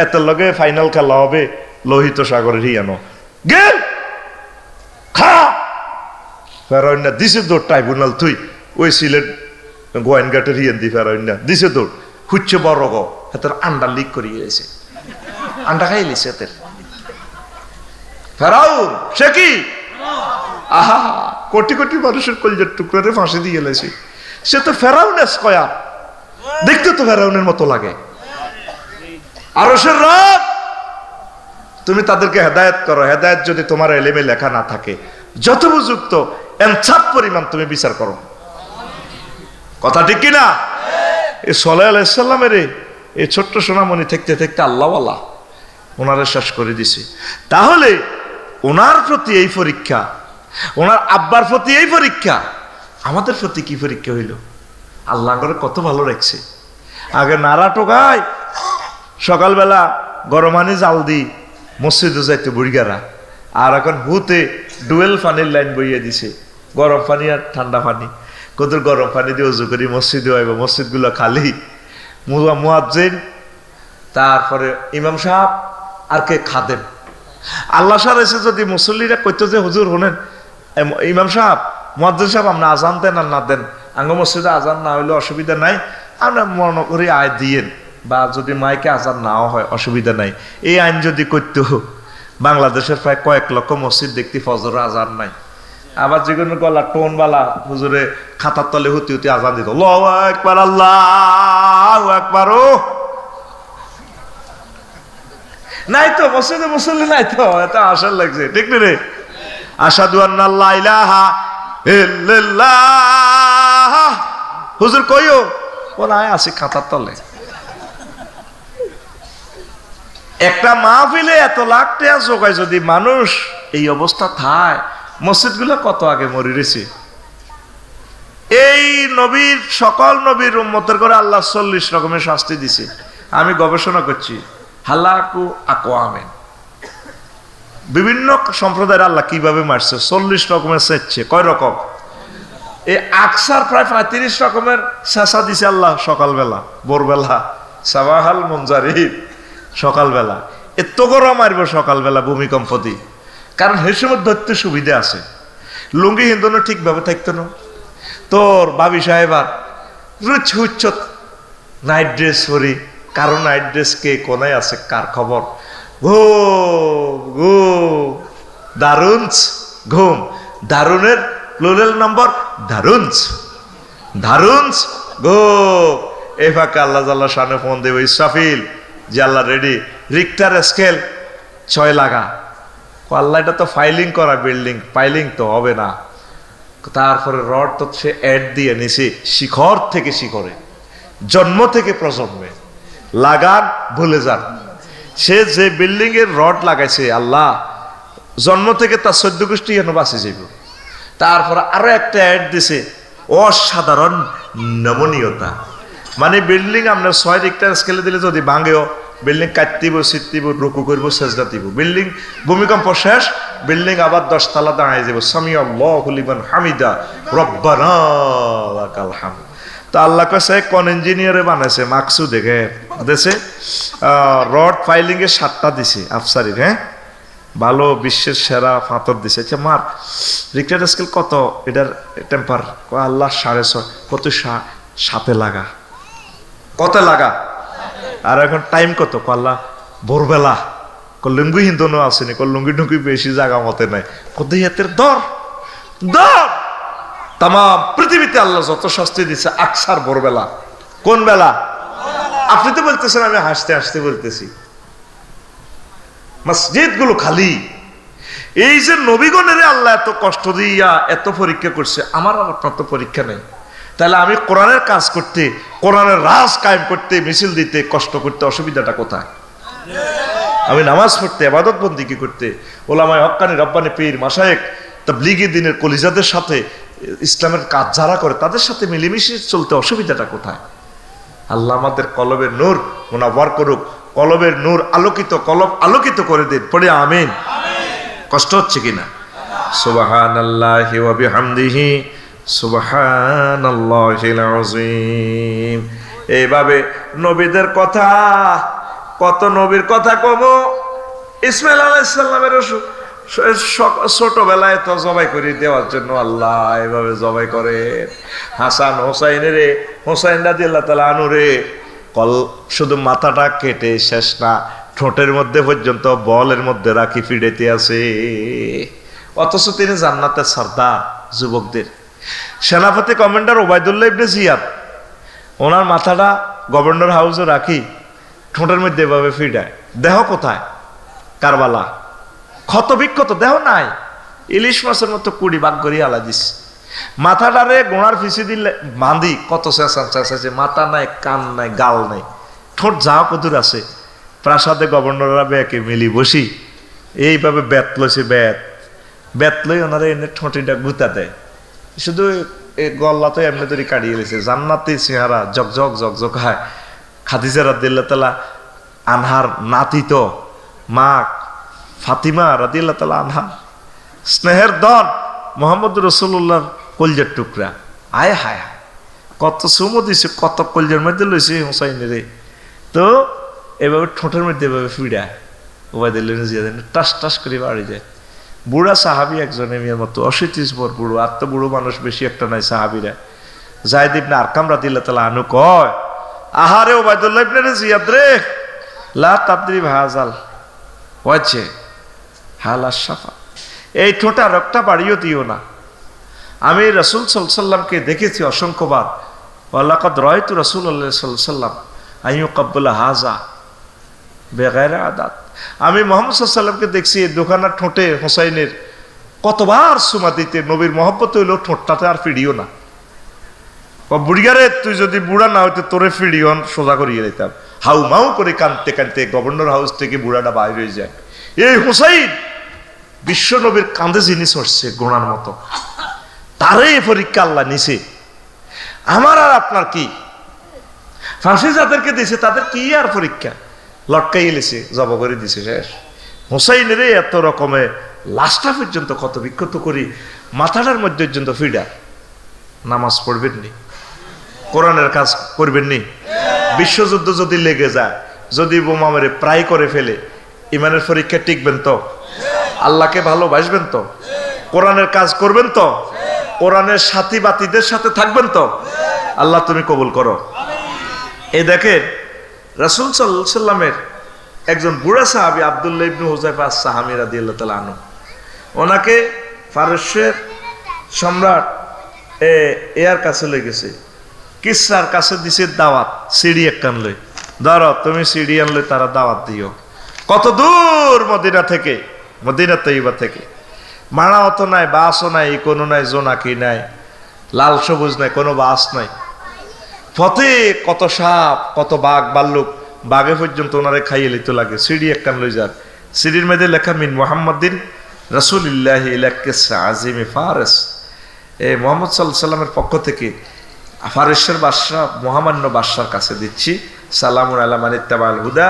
এতে লগে ফাইনাল খেলা হবে লোহিত সাগরের হিয়ানো গেল খা ফেরাইনা দিছে দৌড় ট্রাইব্যুনাল তুই ওই সিলেট গোয়েনঘাটের হিয়ান দি ফেরাইনা দিছে দৌড় হুচ্ছে বড় গো হাতের আন্ডা লিক করিয়ে গেছে, আন্ডা খাই লিছে হাতের ফেরাউন। সে কি আহা কোটি কোটি মানুষের কলজের টুকরে ফাঁসি দিয়ে গেলেছে। সে তো ফেরাউনের কয়া, দেখতে তো ফেরাউনের মতো লাগে। আরশের রব তুমি তাদেরকে হেদায়েত করো, হেদায়েত যদি তোমার এলেমে লেখা না থাকে যত উপযুক্ত এনসাফ পরিমাণ তুমি বিচার করো। কথা ঠিক কিনা? এই সালেহ আলাইহিস সালামের এই ছোট্ট সোনামণি থাকতে থাকতে আল্লাহওয়ালা ওনারে শেষ করে দিছে। তাহলে ওনার প্রতি এই পরীক্ষা, ওনার আব্বার প্রতি এই পরীক্ষা, আমাদের প্রতি কি পরীক্ষা হইল? আল্লাহ করে কত ভালো রাখছে। আগে নাড়া টোকায় সকালবেলা গরম পানি জাল দি মসজিদে যাইতে বুড়িগারা, আর এখন হুতে ডুয়েল পানির লাইন বইয়ে দিছে, গরম পানি আর ঠান্ডা পানি। কত গরম পানি দিয়ে উজু করি মসজিদে আইব, মসজিদগুলো খালি, মুয়াজ্জিন তারপরে ইমাম সাহেব আর কে খাদেম। আল্লাহ সাহেব এসে যদি মুসল্লিরা কইতো যে হুজুর হলেন ইমাম সাহেব মুয়াজ্জিন সাহেব আপনি আজান দেন আর না দেন, আঙ্গ মসজিদে আজান না হইলে অসুবিধা নাই, আমরা মনে করি আয় দিয়েন, বা যদি মাইকে আজান নাও হয় অসুবিধা নাই। এই আইন যদি করতো বাংলাদেশের প্রায় কয়েক লক্ষ মসজিদ দেখতে ফজর আজান নাই, আবার যে কোনো গলা টোন বালা হুজুরে খাতার তলে হুতি হুতি আজান দিত, আল্লাহু আকবার আল্লাহু আকবার। ও নাই তো মসজিদে মুসল্লি নাই তো, এটা আশার লাগছে, ঠিক না রে? আশহাদু আন্না লা ইলাহা ইল্লাল্লাহ, হুজুর কইও, বলা আছে খাতার তলে। একটা মাহফিলে এত লাখ টাকা জোগায় যদি মানুষ এই অবস্থা থায়, মসজিদগুলো কত আগে মরে রয়েছে। এই নবীর, সকল নবীর উম্মতের করে আল্লাহ 40 রকমের শাস্তি দিছে। আমি গবেষণা করছি, হালাকু আকওয়ামেন, বিভিন্ন সম্প্রদায়ের আল্লাহ কিভাবে মারছে, 40 রকমের চেচ্ছে। কয় রকম? এই আকসার প্রায় 35 রকমের চেঁচা দিছে আল্লাহ সকালবেলা, ভোরবেলা, সাবাহাল মুনজারির, সকালবেলা। এত গরম মারব সকালবেলা ভূমিকম্প দি, কারণ সেই সময় ধরতে সুবিধা আছে। লুঙ্গি হিন্দুনো ঠিকভাবে থাকতো না। তোর ভাবি সাহেবার রুচ হুচ্ছ নাইট ড্রেস পরি, কারো নাইট ড্রেস কে কোনায় আছে, কার খবর? ঘুম দারুনস, ঘুম দারুনের প্লুরাল নম্বর দারুনস, দারুনস ঘুম। এই ফাঁকে আল্লাহ জাল্লা শানে ফোন দেব, ইসরাফিল যে আল্লাহ রেডি, রিক্টার স্কেল 6 লাগা। আল্লাহ এটা তো ফাইলিং করা বিল্ডিং, ফাইলিং তো হবে না। তারপরে রড তো সে অ্যাড দিয়ে নিছে শিখর থেকে শিখরে, জন্ম থেকে প্রজন্মে, লাগান ভুলে যান। সে যে বিল্ডিং এর রড লাগাইছে আল্লাহ, জন্ম থেকে তার 14 গোষ্ঠী যেন বাঁচে যাইব। তারপরে আরো একটা অ্যাড দিছে, অসাধারণ নমনীয়তা। মানে বিল্ডিং আমরা 6 রিক্টার স্কেলে দিলে যদি ভাঙেও, বিল্ডিং কাটতিব, ছিটতিব, রুকু করব, সেজদা দিব। বিল্ডিং ভূমিকম্প শেষ, বিল্ডিং আবার 10 তলা দাঁড়ায় যাব, সামি আল্লাহু লিমান হামিদা রব্বানা লাকাল হামদ। তো আল্লাহ কাছে কোন ইঞ্জিনিয়ারে বানাইছে, মাকসু দেখে দেশে রড ফাইলিং এর 7টা দিছে আফসারির, হ্যাঁ ভালো, বিশ্বের সেরা পাথর দিছে। আচ্ছা মার রিক্টার স্কেল কত এটার টেম্পার? আল্লাহ 6.5। কত? 7 লাগা। কত লাগা? আর এখন টাইম কত? আল্লাহ ভোরবেলা। লুঙ্গি হিন্দুনো আসেনি, লুঙ্গি ঢুঙ্গি বেশি জায়গা মতে নাই। কত হাতের দর দর। তাম পৃথিবীতে আল্লাহ যত শাস্তি দিচ্ছে আকসার ভোরবেলা। কোন বেলা? আপনি তো বলতেছেন, আমি হাসতে হাসতে বলতেছি। মসজিদ গুলো খালি। এই যে নবীগণের আল্লাহ এত কষ্ট দিয়া এত পরীক্ষা করছে, আমার আর আপনার তো পরীক্ষা নেই। তাহলে আমি কোরআনের কাজ করতে, কোরআনের রাজ কায়েম করতে, মিছিল দিতে, কষ্ট করতে অসুবিধাটা কোথায়? আমি নামাজ পড়তে, ইবাদত বন্দেগী করতে, ওলামায়ে হক্কানি রব্বানি পীর মাশায়েখ তাবলীগী দ্বীনের কলিজাদের সাথে, ইসলামের কাজ যারা করে তাদের সাথে মিলেমিশে চলতে অসুবিধাটা কোথায়? আল্লাহ আমাদের কলবের নূর মুনাওয়ার করুক, কলবের নূর আলোকিত, কলব আলোকিত করে দিন। পড়ে আমিন। কষ্ট হচ্ছে কিনা? সুবহানাল্লাহি ওয়া বিহামদিহি সুবহানাল্লাহিল আযীম। এইভাবে নবীদের কথা, কত নবীর কথা কম। ইসমাইল আলাইহিস সালামের ছোটবেলায় তো জবাই করে দেওয়ার জন্য আল্লাহ এভাবে জবাই করে। হাসান হোসাইনের, হোসাইন রাদিয়াল্লাহু তাআলা আনহু রে শুধু মাথাটা কেটে শেষ না, ঠোঁটের মধ্যে পর্যন্ত বলের মধ্যে রাখি ফিডেতে আছে। অথচ তিনি জান্নাতের সর্দার যুবকদের। সেনাপতি কমান্ডার ওবায়দুল্লাহ ইবনে জিয়াদ, ওনার মাথাটা গভর্নর হাউসে রাখি ঠোঁটের মধ্যে এভাবে ফিডায়। দেহ কোথায়? কারবালা। ক্ষত বিক্ষত দেহ নাই, ইলিশ মাছের মতো 20 ভাগ করে আলা দিস। মাথাটারে গোড়ার ফিসি দিলে বাঁধি, কত চেঁচাচ্ছে, মাথা নাই, কান নাই, গাল নাই, ঠোঁট যাও কদূর আছে। প্রাসাদে গভর্নররা ব্যাকে মিলি বসি এইভাবে বেত লইছে, বেত লই ওনারা এনে ঠোঁটিটা গুতা দেয়। শুধু গল্লা তো এমনি তৈরি কাটিয়ে গেছে। জান্নাতি চেহারা জকজক জকজক হয়। খাদিজা রাদিয়াল্লাহু তাআলা আনহার নাতি তো মা ফাতিমা রাদিয়াল্লাহু তাআলা আনহা, স্নেহের ধন মুহাম্মদ রাসূলুল্লাহর কলজের টুকরা। আয় হায় হায়, কত সুমো দিছে, কত কলজের মধ্যে লইছে হুসাইনের। তো এভাবে ঠোঁটের মধ্যে এভাবে ফিডায় ওবায়দুল্লাহ ইবনে জিয়াদ, টাস টাস করে বাড়ি যায়। বুড়া সাহাবি একজন এর মতো 80-30 বছর বুড়ো, আর তো বুড়ো মানুষ বেশি একটা নাই সাহাবিরা। যায়েদ ইবনে আরকাম রাদিয়াল্লাহু তাআলা আনহু কয়, আহারে ওবায়দুল্লাহ ইবনে জিয়াদ রে, লা তাদরি ভাজাল ওয়াজে হালা শাফা, এই ঠোঁটা রক্তটা বাড়িও দিও না। আমি রাসূল সাল্লাল্লাহু আলাইহি সাল্লামকে দেখেছি অসংখ্যবার। ওয়ালাকাদ রাআইতু রাসূলুল্লাহ সাল্লাল্লাহু আলাইহি সাল্লাম আইয়ুকাব্বিলা হাযা বিগাইরি আদাত, আমি মোহাম্মদ সাল্লাল্লাহু আলাইহি সাল্লামকে দেখছি দোকানের ঠোঁটে হোসাইনের কতবার সুমা দিতে, নবীর মহব্বত হইলো ঠোঁটটাতে আর ফিরিও না। বুড়িগারে তুই যদি বুড়া না হইতে তোরে ফিরিয়ন সোজা করিয়ে দিতাম। হাউ মাউ করে কানতে কানতে গভর্নর হাউস থেকে বুড়াটা বাইরে হয়ে যায়। এই হোসাইন বিশ্ব নবীর কাঁধে জিনিস হচ্ছে গোনার মতো, তারে পরীক্ষা আল্লাহ নিছে। আমার আর আপনার কি? ফাঁসি যাদেরকে দিছে তাদের কি আর পরীক্ষা? লটকাই এলেছে, জব করে দিছে, শেষ। হোসাইনের এত রকমে লাশটা পর্যন্ত ক্ষত বিক্ষত করি, মাথাটার মধ্যে পর্যন্ত ফিডা। নামাজ পড়বেন নি, কোরআনের কাজ করবেন নি, বিশ্বযুদ্ধ যদি লেগে যায়, যদি বোমা মেরে প্রায় করে ফেলে, ইমানের পরীক্ষা টিকবেন তো? আল্লাহকে ভালোবাসবেন তো? কোরআনের কাজ করবেন তো? কোরআনের সাথী বাতিদের সাথে থাকবেন তো? আল্লাহ তুমি কবুল করো। এই দেখেন রাসূল সাল্লাল্লাহু আলাইহি সাল্লামের একজন বুড়া সাহাবী আব্দুল্লাহ ইবনে হুযায়ফা আস-সাহামী রাদিয়াল্লাহু তাআলা আনহু, ওনাকে ফারসের সম্রাট এর কাছে লয়ে গেছে, কিসরার কাছে দিছে দাওয়াত, সিডি একখান লই, ধরো তুমি সিডি আনলে তারা দাওয়াত দিও। কত দূর মদিনা থেকে, মদিনা তৈবা থেকে, মারা অত নাই, বাসও নাই, কোনো নাই, জোনাকি নাই, লাল সবুজ নাই, কোনো বাস নাই। পথে কত সাপ, কত বাঘ ভাল্লুক, বাঘে পর্যন্ত ওনারে খাইয়ে লিতে লাগে। সিডি একখান লই যার, সিডির মধ্যে লেখা মিন মুহাম্মাদিন রাসূলিল্লাহি ইলা কিসরা আজিমি ফারস। এই মুহাম্মদ সাল্লাল্লাহু আলাইহি সাল্লামের পক্ষ থেকে ফারসের বাদশা মহামান্য বাদশার কাছে দিচ্ছি, সালামুন আলা মান ইত্তাবাল হুদা,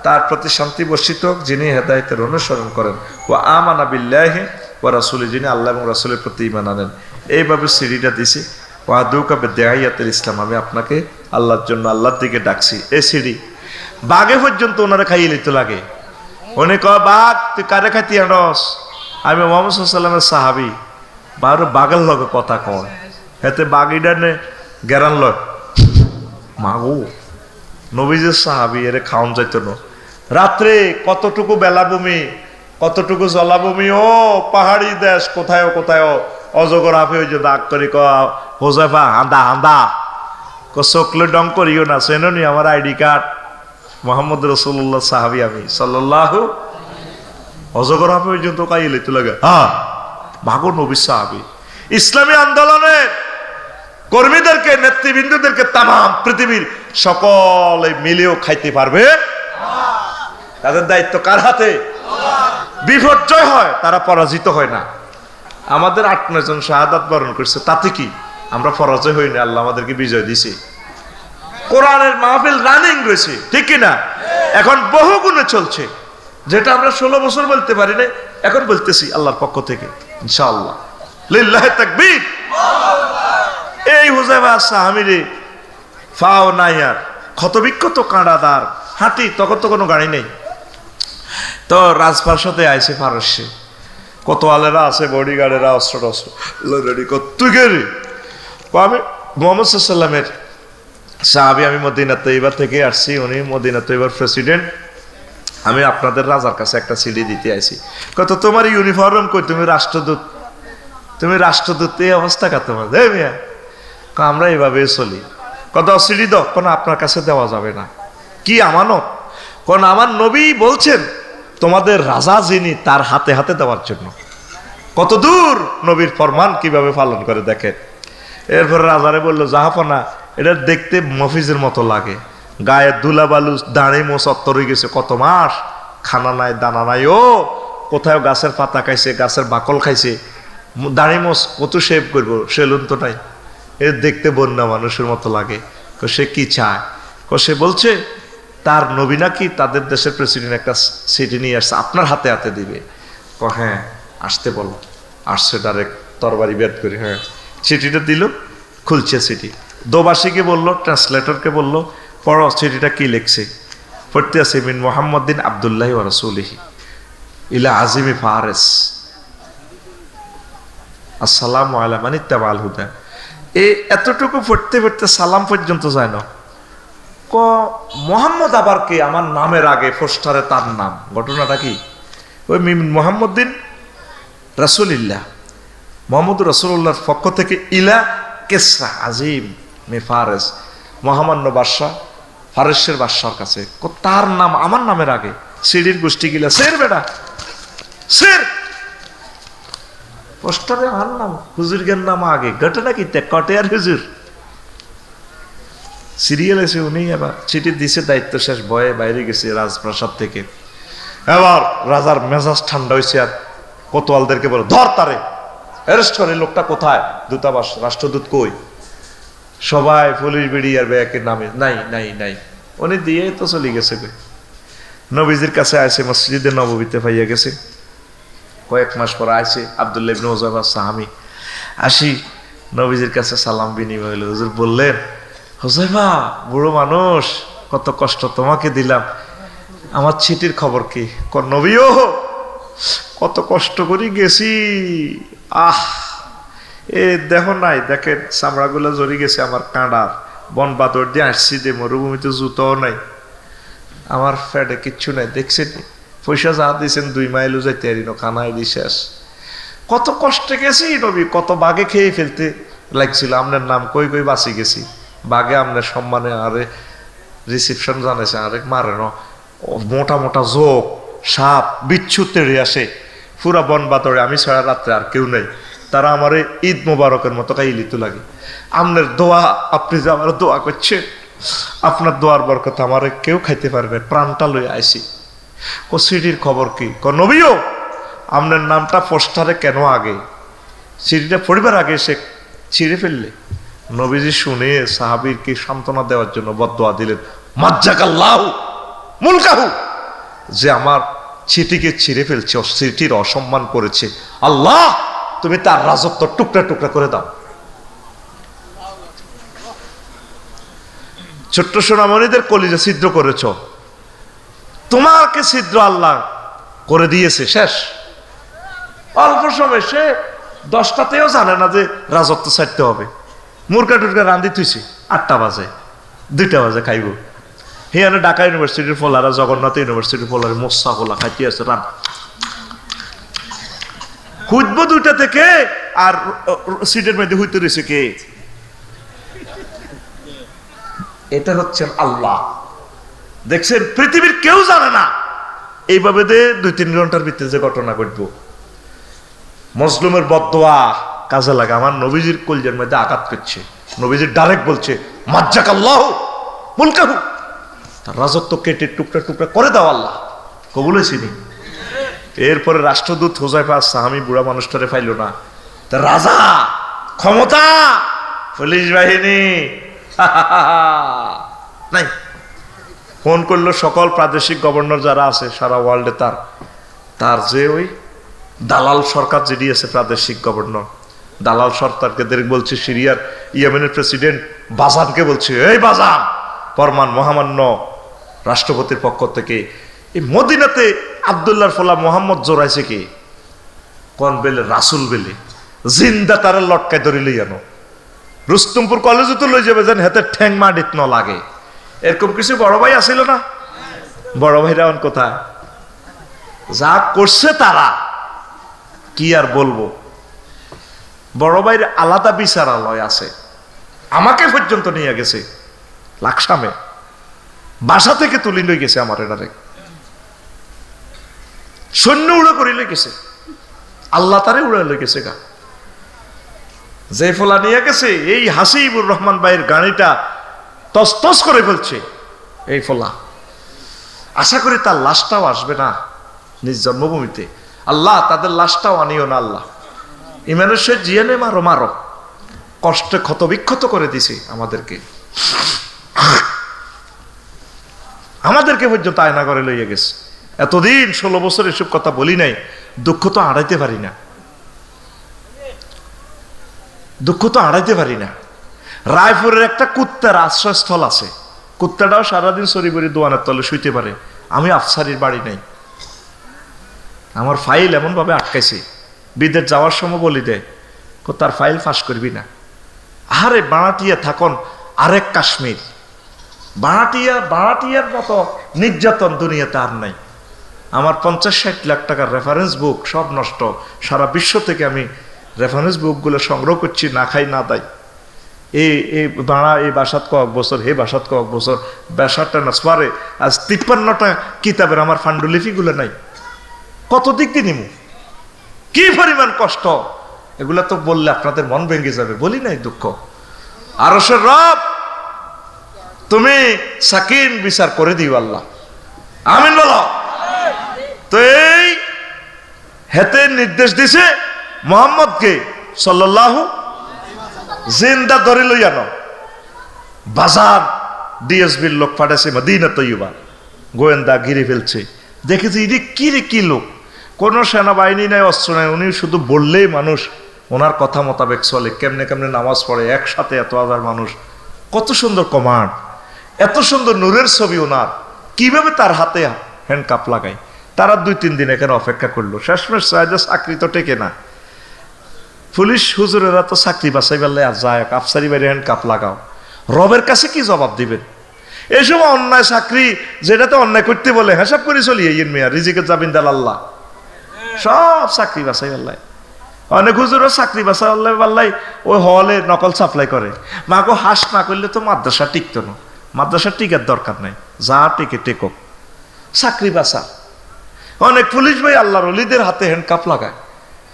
তার প্রতি শান্তি বর্ষিত হোক যিনি হেদায়েতের অনুসরণ করেন, ওয়া আমানা বিল্লাহি ওয়া রাসূলি, যিনি আল্লাহ এবং রাসূলের প্রতি ঈমান আনেন। এইভাবে সিডিটা দিছি, ওয়া দুকা বিদায়াতুল ইসলাম, আমি আপনাকে আল্লাহর জন্য আল্লাহর দিকে ডাকছি। এই সিডি বাঘে পর্যন্ত ওনারা খাইয়ে লিতে লাগে। উনি কয়, বাঘ তুই কারে খাইতে আনস? আমি মুহাম্মদ সাল্লাল্লাহু আলাইহি সাল্লামের সাহাবী, বারো বাঘের লগে কথা কয়, হেতে বাঘিটা নে গেরান লয় মাগো, নবীজের সাহাবী, এরে খাওন যাইত না। রাত্রে কতটুকু বেলাভূমি, কতটুকু জলাভূমি, ও পাহাড়ি দেশ, কোথায় কোথায় অজগর হাফে ওই যে দাগ করে ক হোজাইফা হাঁদা হাঁদা চোখলে ডং করিও না, চেনো নি আমার আইডি কার্ড, মোহাম্মদ রাসূলুল্লাহ সাহাবী আমি সাল্লাল্লাহু, অজগর হাফে পর্যন্ত কাইয়ে লইতে লাগে। হ্যাঁ, ভাগো নবী সাহাবী। ইসলামী আন্দোলনের কর্মীদেরকে, নেতৃবৃন্দদেরকে তাম পৃথিবীর সকলে মিলেও খাইতে পারবে? তাদের দায়িত্ব কার হাতে? বিপর্যয় হয়, তারা পরাজিত হয় না। আমাদের 8-9 জন শাহাদাত বরণ করছে, তাতে কি আমরা পরাজয় হইনি? আল্লাহ আমাদেরকে বিজয় দিছে। কোরআনের মাহফিল রানিং রয়েছে, ঠিক কিনা? এখন বহু গুণে চলছে, যেটা আমরা 16 বছর বলতে পারি না, এখন বলতেছি আল্লাহর পক্ষ থেকে ইনশাআল্লাহ। লিল্লাহি তাকবীর। এই হুযায়ফা আস-সাহামীরে ফাও নাই আর, ক্ষতবিক্ষত কাঁটাদার হাঁটি, তখন তো কোনো গাড়ি নেই। তো রাজপ্রাসাদে আইছে ফারস্যে, কোতোয়ালেরা আছে, বডিগার্ডেরা, অস্ত্র টস্ত্র রেডি কর। তুই কে রে? আমি মুহাম্মদ সাল্লাল্লাহু আলাইহি সাল্লামের সাহাবী, আমি মদিনা তৈবা থেকে আসছি, উনি মদিনা তৈবার প্রেসিডেন্ট, আমি আপনাদের রাজার কাছে একটা সিডি দিতে আইছি। কত তোমার ইউনিফর্ম কই? তুমি রাষ্ট্রদূত, তুমি রাষ্ট্রদূত, এই অবস্থা কা তোমার? দে মিয়া, আমরা এইভাবে চলি। কত সিডি দাও? কোনো আপনার কাছে দেওয়া যাবে না। কি আমানত? কোন আমার নবী বলছেন তোমাদের রাজা যিনি, তার হাতে হাতে দেওয়ার জন্য। কত দূর নবীর ফরমান কিভাবে পালন করে দেখেন। এরপরে রাজারে বললো, জাহাপনা, এটা দেখতে মফিজের মতো লাগে, গায়ে দুলাবালু, দাঁড়ি মোচ অত্তর হয়ে গেছে, কত মাস খানা নাই, দানা নাই, ও কোথাও গাছের পাতা খাইছে, গাছের বাকল খাইছে, দাঁড়ি মোচ কত শেভ করবো, সেলুন তো নাই, এর দেখতে বন্যা মানুষের মতো লাগে। সে কি চায়? সে বলছে তার নবী নাকি তাদের দেশের প্রেসিডেন্ট একটা সিটি নিয়ে আসছে, আপনার হাতে হাতে দিবে। হ্যাঁ আসতে বলো। আসছে ডাইরেক্ট তরবারি বের করে, হ্যাঁ চিঠিটা দিল, খুলছে চিঠি, দোবাসীকে বললো, ট্রান্সলেটরকে বললো, পড়ো চিঠিটা কি লিখছে। পড়তে আছে, মিন মুহাম্মাদিন আব্দুল্লাহি ওয়া রাসূলিহি ইলা আজিমি ফারস, আসসালামু আলা মান ইত্তাবাল হুদা। এই এতটুকু পড়তে পড়তে সালাম পর্যন্ত যায় না। মোহাম্মদ আবার কে? আমার নামের আগে পোস্টারে তার নাম। ঘটনাটা কি? ওই মিন মুহাম্মাদিন রাসূলিল্লাহ, মুহাম্মদ রাসূলুল্লাহর পক্ষ থেকে ইলা কিসরা আজিম মে ফারস, মহামান্য বাদশা ফারসের বাদশার কাছে, তার নাম আমার নামের আগে। সিঁড়ির গোষ্ঠী গিলা সের বেটা সের পোস্টারে আর নাম হুজুরের নাম আগে ঘটনা কি কটে আর হুজুর সিরিয়াল এসে উনি এবার চিঠি দিছে, দায়িত্ব শেষ, ভয়ে বাইরে গেছে রাজপ্রাসাদ থেকে। এবার রাজার মেজাজ ঠান্ডা হয়েছে, আর কোতোয়ালদেরকে বলে ধর তারে, অ্যারেস্ট করে, লোকটা কোথায়? দূতাবাস, রাষ্ট্রদূত কই? সবাই পুলিশ বিড়ি আর ব্যাকের নামে নাই নাই নাই, উনি দিয়ে তো চলে গেছে। নবীজির কাছে আসে, মসজিদে নববীতে পাইয়া গেছে। কয়েক মাস পর আসে আব্দুল্লাহ ইবনে হুযায়ফা সাহাবী, আসি নবীজির কাছে সালাম বিনিময় হইল। হুজুর বললেন, হুযায়ফা বুড়ো মানুষ, কত কষ্ট তোমাকে দিলাম, আমার চিঠির খবর কি? নবীও কত কষ্ট করে গেছি, আহ এ দেখো নাই, দেখেন চামড়াগুলো জড়ি গেছে আমার কাঁডার, বন বাদর দিয়ে আসছি, যে মরুভূমিতে জুতোও নাই, আমার ফ্যাটে কিচ্ছু নাই, দেখছেন পয়সা যা দিয়েছেন 2 মাইলও যাইতে পারি না, খানায় শেষ। কত কষ্টে গেছি নবী, কত বাগে খেয়ে ফেলতে লাগছিল, আপনার নাম কই কই বাঁচি গেছি, বাগে আপনার সম্মানে আরে রিসিপশন জানাইছে, আরে মারে না, মোটা মোটা জোক সাপ বিচ্ছু তেড়ে আসে পুরা বন বাতরে, আমি ছাড়া রাত্রে আর কেউ নেই, তারা আমার ঈদ মোবারকের মতো কাইলিতে লাগে। আপনার দোয়া, আপনি যে আমার দোয়া করছেন, আপনার দোয়ার বরকত আমার কেউ খাইতে পারবে, প্রাণটা লই আইসি। ও সিঁড়ির খবর কি? নবীও আপনার নামটা পোস্টারে কেন আগে? সিঁড়িটা পড়িবার আগে সে ছিঁড়ে ফেললে। নবীজি শুনে সাহাবীরকে সান্ত্বনা দেওয়ার জন্য বদদোয়া দিলেন, মাজ্জাকাল্লাহু মুলকাহু, যে আমার চিঠিকে ছিঁড়ে ফেলছে, চিঠির অসম্মান করেছে, আল্লাহ তুমি তার রাজত্ব টুকরা টুকরা করে দাও। ছোট্ট সোনামণিদের কলিজা ছিদ্র করেছ, তোমাকে ছিদ্র আল্লাহ করে দিয়েছে, শেষ। অল্প সময় সে 10টাতেও জানে না যে রাজত্ব ছাড়তে হবে, মুরগা টুরগা রান্ধি থুইছে, 8টা বাজে 2টা বাজে খাইব। হেয়ানে ঢাকা ইউনিভার্সিটির ফলারা, জগন্নাথ ইউনিভার্সিটির ফলারে মোসা ফলা খাইতে আছে, রান খুঁজব 2টা থেকে, আর সিটের মধ্যে হইতে রয়েছে কে? এটা হচ্ছেন আল্লাহ। দেখছেন পৃথিবীর কেউ জানে না এইভাবে 2-3 ঘন্টার ভিতরে যে ঘটনা ঘটবো। মজলুমের বদদোয়া কাজে লাগে। আমার নবীজির কলজের মধ্যে আঘাত করছে, নবীজির ডাইরেক্ট বলছে, মাজ্জাকাল্লাহু মুলকাহু, তার রাজত্ব কেটে টুকরা টুকরা করে দাও আল্লাহ, কবুল হয়েছিনি। এরপরে রাষ্ট্রদূত হুযায়ফা সাহাবী বুড়া মানুষটারে পাইল না, তা রাজা, ক্ষমতা, পুলিশ বাহিনী নাই। ফোন করলো সকল প্রাদেশিক গভর্নর যারা আছে সারা ওয়ার্ল্ডে, তার যে ওই দালাল সরকার যেটি আছে, প্রাদেশিক গভর্নর, দালাল সরকারকে বলছে, সিরিয়ার ইয়েমেনের প্রেসিডেন্ট বাজানকে বলছে, এই বাজান, ফরমান মহামান্য রাষ্ট্রপতির পক্ষ থেকে এই মদিনাতে আব্দুল্লাহর ফলা মোহাম্মদ জোরাইছে কি? কোন বেলে? রাসুল বেলে, জিন্দা তারা লটকায় ধরে লই আনো, রুস্তমপুর কলেজে তো লই যাবে, যেন হাতে ঠ্যাং মাটিত ন লাগে। এরকম কিছু বড় ভাই আসিল না? বড় ভাইরা কোথায়? যা করছে তারা, কি আর বলবো। বড় ভাইয়ের আলাদা বিচারালয় আছে, আমাকে পর্যন্ত নিয়ে গেছে লাকসামে, বাসা থেকে তুলি লই গেছে, আমার এটারে সৈন্য উড়ে করে লই গেছে, আল্লাহ তারে উড়ে লই গেছে গা। যে ফলা নিয়ে গেছে, এই হাসিবুর রহমান ভাইয়ের গাড়িটা তসতস করে ফেলছে এই ফলা। আশা করি তার লাশটাও আসবে না নিজ জন্মভূমিতে। আল্লাহ তাদের লাশটাও আনিও না আল্লাহ, ইমানের সে জিয়ানে মারো মারো, কষ্টে ক্ষত বিক্ষত করে দিছে আমাদেরকে পর্যন্ত আয়না করে লইয়া গেছে। এতদিন 16 বছর এসব কথা বলি নাই, দুঃখ তো আড়াইতে পারি না, দুঃখ তো আড়াইতে পারি না। রায়পুরের একটা কুত্তার আশ্রয়স্থল আছে, কুত্তাটাও সারাদিন সরিবরি দোয়ানের তলে শুইতে পারে। আমি আফসারির বাড়ি নাই, আমার ফাইল এমন ভাবে আটকাইছে, বিদেশ যাওয়ার সময় বলি দেয়, তার ফাইল ফাঁস করবি না। আরে বাড়াটিয়া থাকন আরেক কাশ্মীর, বাড়াটিয়ার মতো নির্যাতন দুনিয়াতে আর নাই। আমার 50-60 লাখ টাকার রেফারেন্স বুক সব নষ্ট, সারা বিশ্ব থেকে আমি রেফারেন্স বুকগুলো সংগ্রহ করছি, না খাই না দাই। এই বাড়া এই বাসাত কয়েক বছর হে বাসাত কয়েক বছর বাসারটা না পারে আজ 53টা কিতাবের আমার ফান্ডুলিপিগুলো নাই, কত দিক দিয়ে নিমু, কি পরিমাণ কষ্ট, এগুলা তো বললে আপনাদের মন ভেঙে যাবে, বলি নাই দুঃখ। আরশের রব তুমি সাকিন বিচার করে দিও আল্লাহ, আমিন বলো। তো এই হেতে নির্দেশ দিছে মুহাম্মদকে সাল্লাল্লাহু জিন্দা ধরে লই আনো। বাজার ডিএসবির লোক পাঠাইছে মদিনা তৈয়বা, গোয়েন্দা ঘিরে ফেলছে, দেখেছে ইনি কি রে কি লোক, কোনো সেনাবাহিনী নাই, অস্ত্র নাই, উনি শুধু বললেই মানুষ ওনার কথা মোতাবেক চলে, কেমনে কেমনে নামাজ পড়ে, একসাথে এত হাজার মানুষ, কত সুন্দর কমান্ড, এত সুন্দর নূরের ছবি ওনার, কিভাবে তার হাতে হ্যান্ডকাপ লাগায়। তারা 2-3 দিন এখানে অপেক্ষা করলো, শেষমেশ চাকরি তো টেকে না, পুলিশ হুজুরেরা তো চাকরি বাঁচাই পারলে আর যায়, আফসারি বাইরে হ্যান্ডকাপ লাগাও, রবের কাছে কি জবাব দিবেন? এই সময় অন্যায় চাকরি যেটাতে অন্যায় করতে বলে হিসাব করে চলিয়ে ইয়েন মিয়া রিজিকে যাবিন দাল আল্লাহ, সব চাকরি বাঁচাই পারলাই। অনেক হুজুরও চাকরি বাঁচা আল্লাহ পাল্লাই ওই হলে নকল সাপ্লাই করে, মাগো হাস না করলে তো মাদ্রাসা টিকতো না, মাদ্রাসা টিকার দরকার নাই, যা টিকে টেকক, চাকরি বাঁচা। অনেক পুলিশ ভাই আল্লাহর ওলিদের হাতে হ্যান্ডকাপ লাগায়,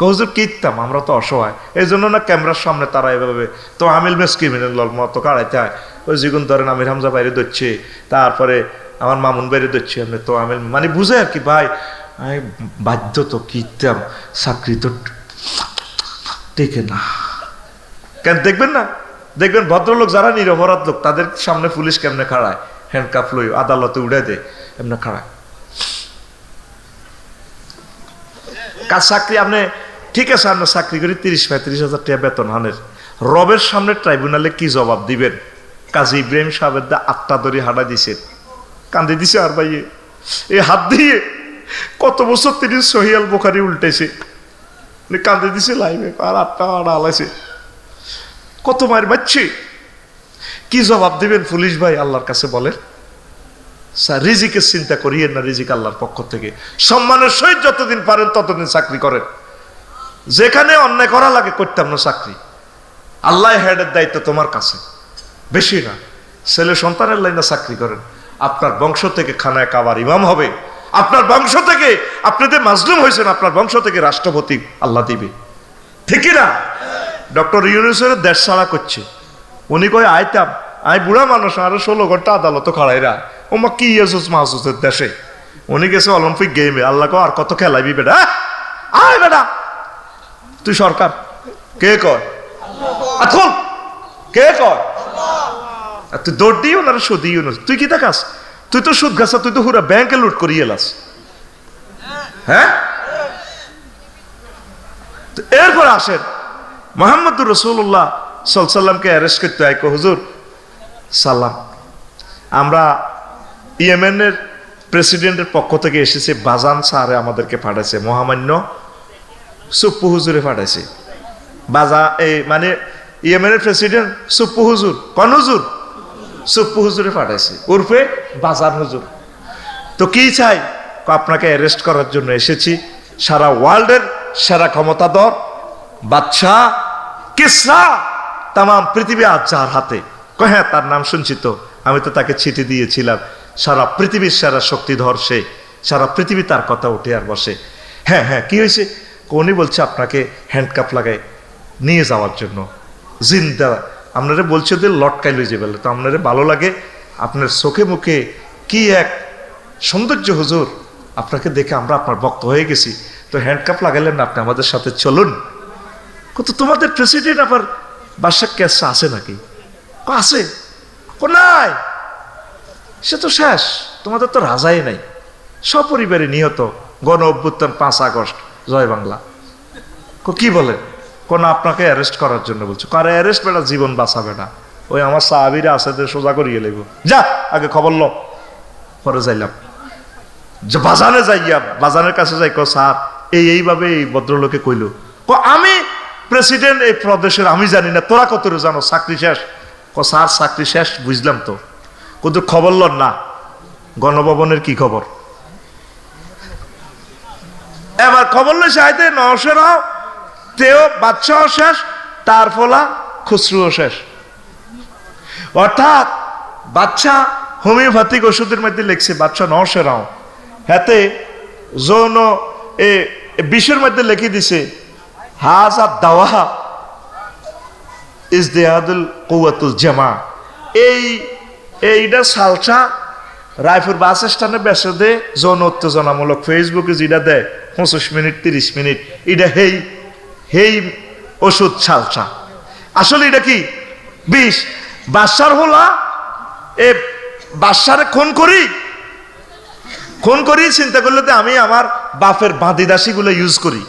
হুজুর কিনতাম, আমরা তো অসহায়, এই জন্য না ক্যামেরার সামনে তারা এভাবে তো আমিল মেস ক্রিমিনাল মতো কাড়াইতে হয়, ওই যেগুন ধরেন আমির হামজা বাইরে দিচ্ছে, তারপরে আমার মামুন বাইরে দিচ্ছে, এমনি তো আমিল মানে বুঝে আর কি, ভাই আমি বাধ্য তো কিনতাম, চাকরি তো টেকে না। কেন দেখবেন না, দেখবেন ভদ্রলোক যারা নিরপরাধ লোক তাদের সামনে পুলিশ কেমনে খাড়ায়, হ্যান্ডকাপ লই আদালতে উড়ে দেয়, এমনি খাড়ায়। কাজ চাকরি আপনি ঠিক আছে, আপনার চাকরি করি 30-35 হাজার টাকা বেতন হানের, রবের সামনে ট্রাইব্যুনালে কি জবাব দিবেন? কাজী ইব্রাহিম সাহেবের দা 8টা দড়ি হাঁটা দিছে, কান্দে দিছে আর ভাইয়ে, এই হাত দিয়ে কত বছর তিনি সহিয়াল বুখারী উল্টেছে, কান্দে দিছে লাইভে, আর 8টা হাঁটা হালাইছে, কত মায়ের বাচ্চে, কি জবাব দিবেন পুলিশ ভাই আল্লাহর কাছে বলেন? রিজিকের চিন্তা করিয়েন না, রিজিক আল্লাহর পক্ষ থেকে, সম্মানের সহিত যতদিন পারেন ততদিন চাকরি করেন, যেখানে অন্যায় করা লাগে করতাম না চাকরি, আল্লাহ হেডের দায়িত্ব তোমার কাছে, বেশি না, ছেলে সন্তানের লাইনে চাকরি করেন, আপনার বংশ থেকে খানায় কাবার ইমাম হবে, আপনার বংশ থেকে আপনি যে মাজলুম হয়েছেন আপনার বংশ থেকে রাষ্ট্রপতি আল্লাহ দিবে, ঠিক না? ডক্টর ইউনূসের দেশ ছাড়া করছে, উনি কয় আইতাম, আই বুড়া মানুষ, আরো 16 ঘন্টা আদালত খাড়াইরা, ওমা কি ইয়েসুস মাহসুসের দেশে, উনি গেছে অলিম্পিক গেমে, আল্লাহ কো আর কত খেলাইবি বেটা, আয় বেটা তুই সরকার, কে কয় আথল, কে কয় তুই দৌড় দিও না সুদ দিও না, তুই কি দেখাস, তুই তো সুদ গাছা, তুই তো পুরা ব্যাংকে লুট করিয়ে এলাস, হ্যাঁ? এরপর আসেন মুহাম্মদুর রাসূলুল্লাহ সাল্লাল্লাহু আলাইহি সাল্লামকে অ্যারেস্ট করতে হয়, হুজুর সালাম, আমরা ইয়েমেনের প্রেসিডেন্টের পক্ষ থেকে এসেছে, বাজান স্যারে আমাদেরকে পাঠাইছে, মহামান্য সুপ্পু হুজুরে পাঠাইছে, বাজা এই মানে ইয়েমেনের প্রেসিডেন্ট সুপ্পু হুজুর, কোন হুজুর? সুপ্পু হুজুরে পাঠাইছে, উর্ফে বাজার হুজুর। তো কি চাই? আপনাকে অ্যারেস্ট করার জন্য এসেছি, সারা ওয়ার্ল্ডের সেরা ক্ষমতাধর বাদশাহ কিসরা, তাম পৃথিবী আজ যার হাতে, হ্যাঁ তার নাম শুনছি তো, আমি তো তাকে চিঠি দিয়েছিলাম, সারা পৃথিবীর সেরা শক্তিধর সে, সারা পৃথিবী তার কথা উঠে আর বসে। হ্যাঁ হ্যাঁ কি হয়েছে? উনি বলছে আপনাকে হ্যান্ডকাপ লাগাই নিয়ে যাওয়ার জন্য, জিন্দা আপনারা বলছে যে লটকাই লই যাবে, তো আপনারা ভালো লাগে, আপনার চোখে মুখে কি এক সৌন্দর্য হুজুর, আপনাকে দেখে আমরা আপনার ভক্ত হয়ে গেছি, তো হ্যান্ডকাপ লাগাইলেন না, আপনি আমাদের সাথে চলুন। কত তোমাদের প্রেসিডেন্ট আবার বাদশাহ কেসা আছে নাকি? আছে, নাই সে তো শেষ, তোমাদের তো রাজাই নাই, সপরিবারে নিহত, গণ অভ্যুত্থান 5 আগস্ট, জয় বাংলা। কি বলেন? কোন আপনাকে অ্যারেস্ট করার জন্য বলছো, কারে অ্যারেস্ট বেটা জীবন বাঁচাবে না, ওই আমার সাহাবীরা আছে সোজা করিয়ে লেব, যা আগে খবর ল। পরে যাইলাম বাজানে যাইয়া, বাজানের কাছে যাই, কো স্যার এইভাবে এই ভদ্রলোকে কইল, আমি প্রেসিডেন্ট এই প্রদেশের, আমি জানি না, তোরা কত জানো, চাকরি শেষ। কো স্যার চাকরি শেষ বুঝলাম তো, কিন্তু খবর লন না, গণভবনের কি খবর? এবার খবর লইছে আইতে নওশেরাও তেও বাদশাহ শেষ, তার ফলা খুসরুও শেষ, অর্থাৎ বাচ্চা হোমিওপ্যাথিক ওষুধের মধ্যে লিখছে বাচ্চা নসেরাও, হাতে যৌন এ বিষের মধ্যে লিখে দিছে হাজা দাওয়া ইজদিয়াদুল কুওয়াতুল জামা। এইটা সালসা রায়পুর বাস স্ট্যান্ডে বেসে দে, যৌন উত্তেজনামূলক ফেসবুকে যেটা দেয় 25 মিনিট 30 মিনিট, এটা হেই ওষুধ সালসা। আসলে এটা কি বিষ। বাদশার হলা এ বাদশারে খুন করি চিন্তা করলে তো আমি আমার বাপের বাঁদিদাসী গুলো ইউজ করি,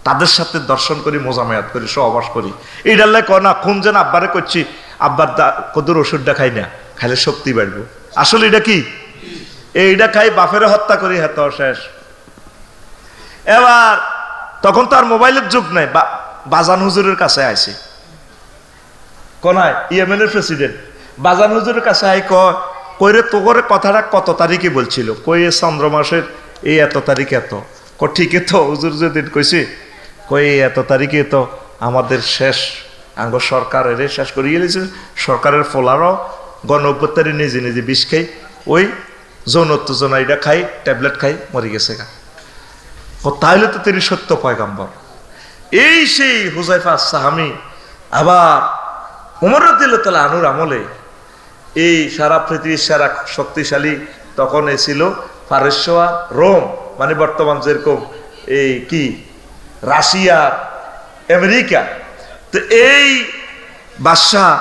তাদের সাথে দর্শন করি, মোজামেয়াত করি, সহবাস করি। এইটার লাই কয় না খুন যেন আব্বারে করছি, আব্বার কদুর ওষুধটা খাই না, খাইলে শক্তি বাড়বো। আসলে এটা কি এইটা খাই বাপের হত্যা করি, হেত শেষ। এবার তখন তো আর মোবাইলের যুগ নাই, বাজান হুজুরের কাছে আইছে কোনায় ইয়েমেনের প্রেসিডেন্ট বাজান হুজুরের কাছে আই কইরে তো করে কথাটা কত তারিখে বলছিল, কই চন্দ্র মাসের এই এত তারিখে এত। ঠিকই তো হুজুর যেদিন কইছে কই এত তারিখে তো আমাদের শেষ আঙ্গ সরকার এর শেষ করিয়ে গেছে, সরকারের ফলারও গণ অভ্যুত্থানে নিজে নিজে বিষ খাই, ওই যৌন উত্তেজনা এটা খাই, ট্যাবলেট খাই, মরে গেছে গা। তাহলে তো তিনি সত্য পয়গাম্বর। এই সেই হুজাইফা সাহামি আবার উমর রাদিয়াল্লাহু তাআলা আনহুর আমলে এই সারা পৃথিবীর সারা শক্তিশালী তখন ছিল ফারস্য রোম, মানে বর্তমান যেরকম এই কি রাশিয়া আমেরিকা। তো এই বাদশাহ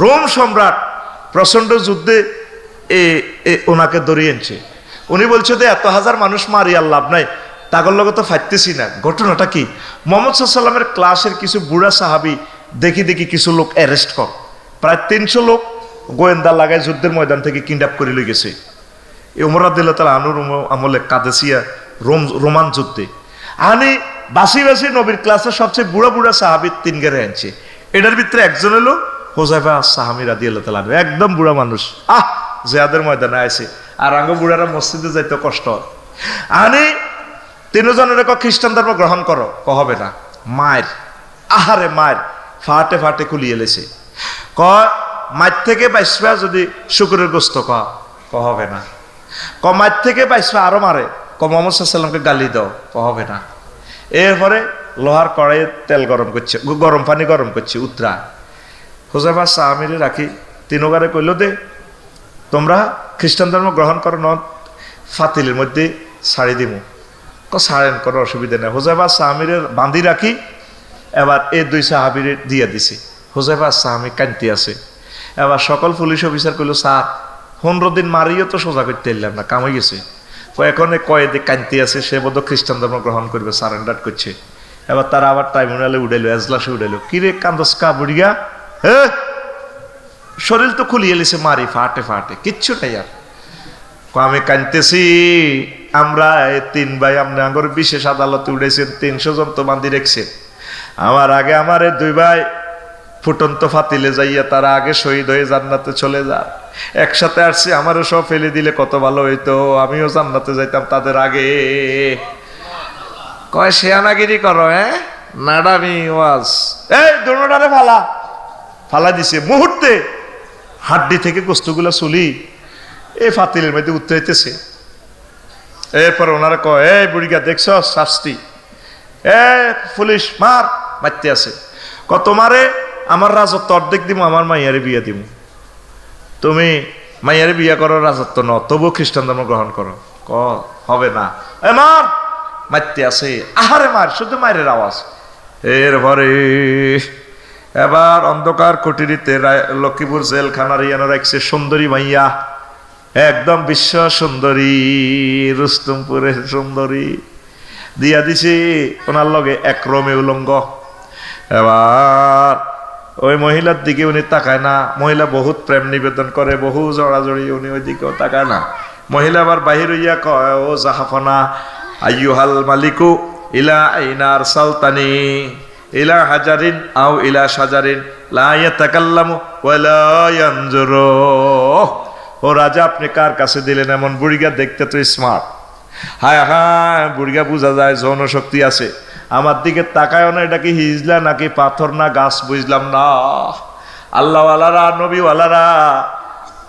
রোম সম্রাট প্রচন্ড যুদ্ধে ওনাকে ধরিয়েছে। উনি বলছে যে এত হাজার মানুষ মারি আর লাভ নাই, তাগর লগে তো ফাইতেছি না। ঘটনাটা কি, মুহাম্মদ সাল্লাল্লাহু আলাইহি ওয়াসাল্লামের ক্লাসের কিছু বুড়া সাহাবি দেখি কিছু লোক অ্যারেস্ট কর, প্রায় 300 লোক গোয়েন্দা লাগায় যুদ্ধের ময়দান থেকে কিডন্যাপ করে লই গেছে। এই উমর রাদিয়াল্লাহু তাআলা আনহুর আমলে কাদেসিয়া রোমান যুদ্ধে আনি বাসি নবীর ক্লাসের সবচেয়ে বুড়া সাহাবি 3 গেরে আনছে। এটার ভিতরে একজন হলো হুজাইফা সাহামি রাদিয়াল্লাহু তাআলা আনহু, একদম বুড়া মানুষ, জিহাদের ময়দানে আছে। আর আঙ্গ বুড়ারা মসজিদে যাইতে কষ্ট আনি 3 জনের খ্রিস্টান ধর্ম গ্রহণ করো, হবে না। মায়ের আহারে মায়ের ফাটে খুলিয়ে লেছে, মাঠ থেকে বাইসবা যদি শুকুরের গোস্ত হবে না। মাঠ থেকে বাইসবা আরো মারে, মুহাম্মদ সাল্লাল্লাহু আলাইহি ওয়াসাল্লামকে গালি দাও, হবে না। এরপরে লোহার কড়াইয়ে তেল গরম করছে, গরম পানি গরম করছে উত্তরা। হুজাইফা সাহামিরে রাখি 3 গারে কইল দে তোমরা খ্রিস্টান ধর্ম গ্রহণ করো, ফাতিলের মধ্যে ছাড়ি দিব। ছাড়েন, কোনো অসুবিধা নেই। হুজাইফা সাহামিরে বাঁধি রাখি, এবার এই 2 সাহাবিরে দিয়ে দিছে। হুজাইফা সাহামি কান্তি আছে। এবার সকল পুলিশ অফিসার কইল স্যার 15 দিন মারিও তো সোজা করতে এলাম না, কাম হয়ে গেছে। এখন কয়েদি কান্তি আছে, সে বোধ খ্রিস্টান ধর্ম গ্রহণ করবে, সারেন্ডার করছে। এবার তারা আবার ট্রাইব্যুনালে উঠাইলো, এজলাসে উঠাইলো, কিরে কান্দসকা বুড়িয়া, হ্যাঁ শরীর তো খুলিয়ে লিছে, মারি ফাটে কিচ্ছু নাই। আর আমি কানতেছি, আমরা 3 ভাই আপনি আঙ্গর বিশেষ আদালতে উঠেছেন, 300 জন তো বান্ধি রেখছেন। আমার আগে আমার 2 ভাই ফুটন্ত ফাতিলে যাইয়া তারা আগে শহীদ হয়ে জান্নাতে চলে যায়। একসাথে আসছি, আমারও সব ফেলে দিলে কত ভালো হইতো, আমিও জান্নাতে যাইতাম তাদের আগে। কয় শেয়ানাগিরি করো, নাডামি ওয়াজ, এই দোনোটারে ফালা দিছে। মুহূর্তে হাড্ডি থেকে গোস্তগুলা চুলি এই ফাতিলের মধ্যে উত্তরাইতেছে। এরপর ওনারা কয়, এই বুড়িগা দেখছ শাস্তি, পুলিশ মারতে আছে। তোমারে আমার রাজত্ব অর্ধেক দিব, আমার মাইয়ারে বিয়া দিব। তুমি মাইয়ারে বিয়া করো, রাজত্ব ন, তবুও খ্রিস্টান ধর্ম গ্রহণ করো, হবে না। মারতে আছে, আহারে মার, শুধু মায়ের আওয়াজ। এরপরে এবার অন্ধকার কুটিরিতে লক্ষ্মীপুর জেলখানার ইয়ানো রাখছে সুন্দরী মাইয়া, একদম বিশ্ব সুন্দরী, রুস্তমপুরের সুন্দরী দিয়া দিছে ওনার লগে এক রমে উলঙ্গ। এবার ওই মহিলার দিকে উনি তাকায় না, মহিলা বহুত প্রেম নিবেদন করে, বহু জড়াজড়ি, উনি ওই দিকেও তাকায় না। মহিলা আবার বাহির হইয়া কয়, ও জাহাফনা আইয়ুহাল মালিকু ইলা আইনা আরসালতানি ইলা হাজারিন আও ইলা শাজারিন লা ইয়াতাকাল্লামু ওয়া লা ইয়ানজুরু। ও রাজা, আপনি কার কাছে দিলেন? এমন বুড়িগা দেখতে তো স্মার্ট, হায় হায় বুড়িগা বোঝা যায় যৌন শক্তি আছে। আমার দিকে তাকায় না, এটা কি হিজলা নাকি পাথর না গাছ বুঝলাম না। আল্লাহওয়ালারা নবীওয়ালারা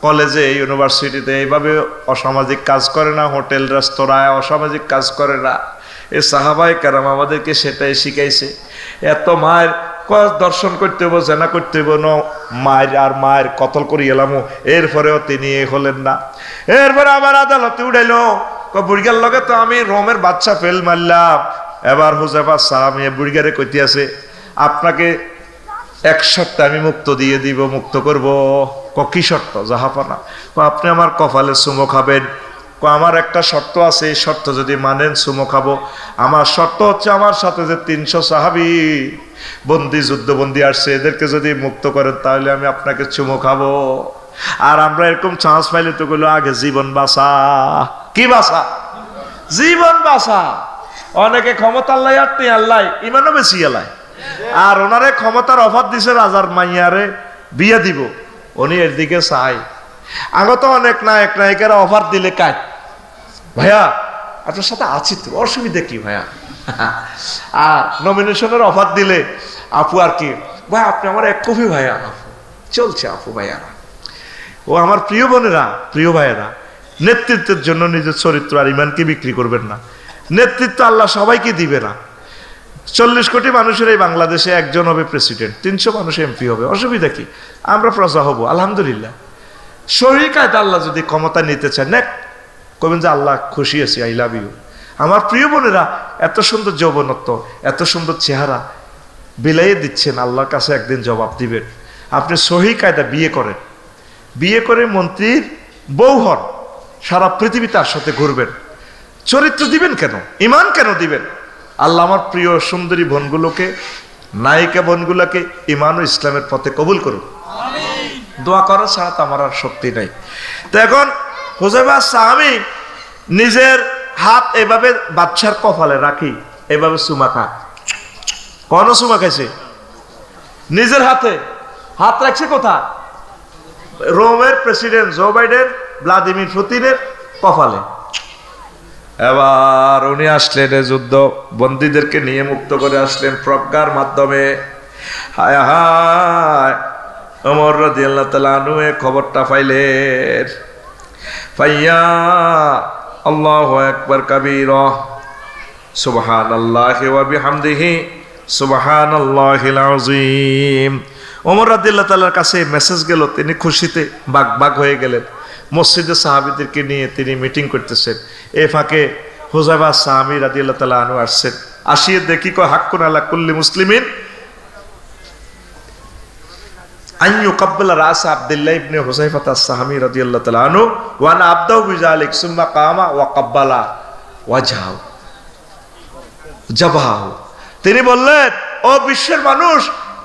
কলেজে ইউনিভার্সিটিতে এইভাবে অসামাজিক কাজ করে না, হোটেল রেস্তোরাঁয় অসামাজিক কাজ করে না। এই সাহাবায়ে কেরাম আমাদেরকে সেটাই শিখাইছে। এত মায়ের দর্শন করতে হইব, জেনা করতে হইব, মায়ের আর মায়ের কতল করি এলামো, এরপরেও তিনি হলেন না। এরপরে আবার আদালতে উঠাইল, বুড়িগার লগে তো আমি রোমের বাচ্চা ফেল মারলাম। এবার হুজাইফা সাহাবী বুড়িগারে কইতে আছে, আপনাকে এক শর্তে আমি মুক্ত দিয়ে দিব, মুক্ত করব। কি শর্ত? জাহাপানা। আপনি আমার কপালে চুমো খাবেন। আমার একটা শর্ত আছে, এই শর্ত যদি মানেন চুমো খাবো। আমার শর্ত হচ্ছে আমার সাথে যে 300 সাহাবী বন্দি, যুদ্ধবন্দি আসছে, এদেরকে যদি মুক্ত করেন তাহলে আমি আপনাকে চুমো খাবো। আর আমরা এরকম চান্স পাইলে তো বললো আগে জীবন বাঁচা। কি বাঁচা? জীবন বাঁচা। অনেকে ক্ষমতা আল্লাহ আটনি আল্লাহ ইমানও বেশি এলাই, আর ওনারে ক্ষমতার অফার দিছে রাজার মাইয়ারে বিয়ে দিব, উনি এর দিকে চাই। আগত অনেক নায়ক নায়িকারা অফার দিলে কাজ, ভাইয়া আপনার সাথে আছি তো, অসুবিধা কি ভাইয়া? আর নমিনেশনের অফার দিলে আপু আর কি, ভাই আপনি আমার এক কপি ভাইয়া, চলছে আপু ভাইয়ারা। ও আমার প্রিয় বোনেরা, প্রিয় ভাইয়েরা, নেতৃত্বের জন্য নিজের চরিত্র আর ইমানকে বিক্রি করবেন না। নেতৃত্ব আল্লাহ সবাইকে দিবে না। 40 কোটি মানুষের এই বাংলাদেশে একজন হবে প্রেসিডেন্ট, 300 মানুষ এমপি হবে, অসুবিধা কি? আমরা প্রজা হব, আলহামদুলিল্লাহ। সহি কায়দা আল্লাহ যদি ক্ষমতা নিতে চান, নেক কবেন যে আল্লাহ খুশি আছি, আই লাভ ইউ। আমার প্রিয় বোনেরা, এত সুন্দর যৌবনত্ব, এত সুন্দর চেহারা বিলাইয়ে দিচ্ছেন, আল্লাহর কাছে একদিন জবাব দিবেন। আপনি সহি কায়দা বিয়ে করেন, বিয়ে করে মন্ত্রীর বউ হন, সারা পৃথিবী তার সাথে ঘুরবেন। চরিত্র দিবেন কেন? ইমান কেন দিবেন? আল্লাহ আমার প্রিয় সুন্দরী বোনগুলোকে, নায়িকা বোনগুলোকে ইমান ও ইসলামের পথে কবুল করুন। দোয়া করার ছাড়া তো আমার আর শক্তি নাই। তো এখন হুজাইফা সাহাবী নিজের হাত এভাবে বাচ্চার কপালে রাখি, এভাবে চুমা খায়। কোন চুমা খাইছে? নিজের হাতে হাত রাখছে। কোথায়? রোমের প্রেসিডেন্ট জো বাইডেন, ভ্লাদিমির পুতিনের কপালে। এবার উনি আসলেন, যুদ্ধ বন্দীদেরকে নিয়ে মুক্ত করে আসলেন প্রজ্ঞার মাধ্যমে। হায় হায়, ওমর রাদিয়াল্লাহু তাআলা আনহু খবরটা পাইলেন। ফাইয়া আল্লাহু আকবার কাবীরা, সুবহানাল্লাহি ওয়া বিহামদিহি, সুবহানাল্লাহিল আযীম। ওমর রাদিয়াল্লাহু তাআলার কাছে মেসেজ গেল, তিনি খুশিতে বাগ হয়ে গেলেন। মসজিদে সাহাবীদেরকে নিয়ে তিনি মিটিং করতেছেন। এ ফাঁকে হুজাইফা সাহাবী রাদিয়াল্লাহু তাআলা আনহু আসছেন। আসিয়ে দেখি কয় হাক্কুন আলা কুল্লি মুসলিমিন আন ইউকাব্বিলা রাস আব্দুল্লাহ ইবনে হুযাইফা আস-সাহামী রাদিয়াল্লাহু তাআলা আনহু ওয়া আনা আবদাউ বিযালিক সুম্মা কামা ওয়া কাব্বালা ওয়াজহাহু জাবহাহু। তিনি বললেন, ও বিশ্বের মানুষ,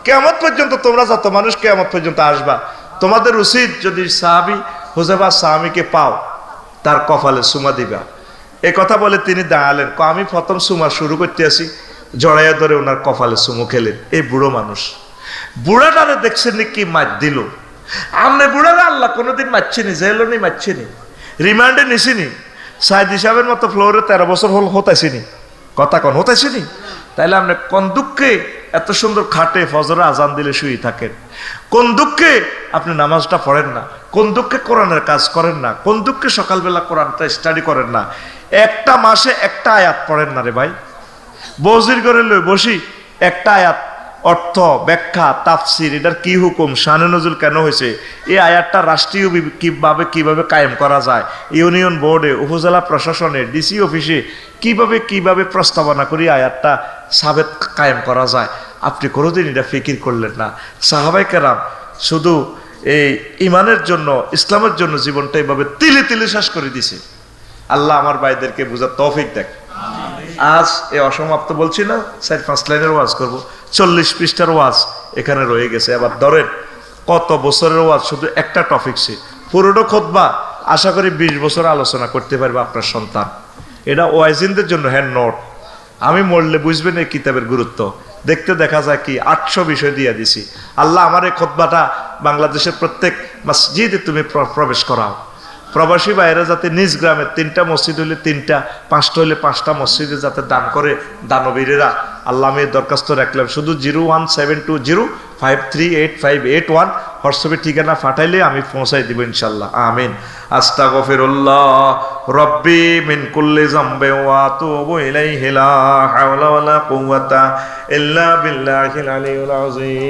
কিয়ামত পর্যন্ত তোমরা যত মানুষ কিয়ামত পর্যন্ত আসবা, তোমাদের উচিত যদি সাহাবী হুযাইফা সাহামীকে পাও তার কপালে চুমা দিবা। এ কথা বলে তিনি দাঁড়ালেন। আমি প্রথম চুমা শুরু করতে আসি, জড়াইয়া ধরে ওনার কপালে চুমু খেলেন। এই বুড়ো মানুষ, বুড়াটারে দেখছেন কি মার দিল। আমনে বুড়ারা আল্লাহ কোনোদিন মারছেনি, জেলনি মারছেনি, রিমান্ডে নিছিনি, সাইদ হিসাবের মতো ফ্লোরে 13 বছর হল হতাইছিনি। কথা কন হতাইছিনি? তাইলে আপনি কোন দুঃখে এত সুন্দর খাটে ফজরে আজান দিলে শুয়ে থাকেন? কোন দুঃখে আপনি নামাজটা পড়েন না? কোন দুঃখে কোরআনের কাজ করেন না? কোন দুঃখে সকালবেলা কোরআনটা স্টাডি করেন না? একটা মাসে একটা আয়াত পড়েন না রে ভাই। বজির করে লই বসি, একটা আয়াত অর্থ, ব্যাখ্যা, তাফসির, এটার কি হুকুম, শানে নজুল কেন হয়েছে, এই আয়াতটা রাষ্ট্রীয় কিভাবে কায়েম করা যায়, ইউনিয়ন বোর্ডে, উপজেলা প্রশাসনে, ডিসি অফিসে কিভাবে প্রস্তাবনা করি আয়াতটা সাবেত কায়েম করা যায়, আপনি কোনোদিন এটা ফিকির করলেন না। সাহাবায়ে কেরাম শুধু এই ইমানের জন্য, ইসলামের জন্য জীবনটা এইভাবে তিলে তিলে শেষ করে দিছে। আল্লাহ আমার ভাইদেরকে বুঝার তৌফিক দেখ। আজ এ অসমাপ্ত বলছি না, 4-5 লাইনের ওয়াজ করব, 40 পৃষ্ঠার ওয়াজ এখানে রয়ে গেছে। আবার ধরেন কত বছরের ওয়াজ, শুধু একটা টপিক সে পুরোটা খুতবা আশা করি 20 বছর আলোচনা করতে পারবে আপনার সন্তান। এটা ওয়াইজিনদের জন্য হ্যান্ড নোট। আমি মরলে বুঝবেন এই কিতাবের গুরুত্ব। দেখতে দেখা যায় কি 800 বিষয় দিয়ে দিছি। আল্লাহ আমার এই খুতবাটা বাংলাদেশের প্রত্যেক মসজিদে তুমি প্রবেশ করাও। প্রবাসী বাইরে যাতে নিজ গ্রামের 3টা মসজিদ হইলে 3টা, 5টা হইলে 5টা মসজিদে যাতে দান করে দানবীরেরা। আল্লাহ আমি দরখাস্ত রাখলাম, শুধু 01720 538581 হোয়াটসঅ্যাপে ঠিকানা পাঠাইলে আমি পৌঁছাই দিব ইনশাল্লাহ। আমিন। আস্তাগফিরুল্লাহ রব্বি মিন কুল্লি যামবি ওয়া আতুবু ইলাইহি লা হাওলা ওয়ালা কুওয়াতা ইল্লা বিল্লাহিল আলিয়্যিল আযীম।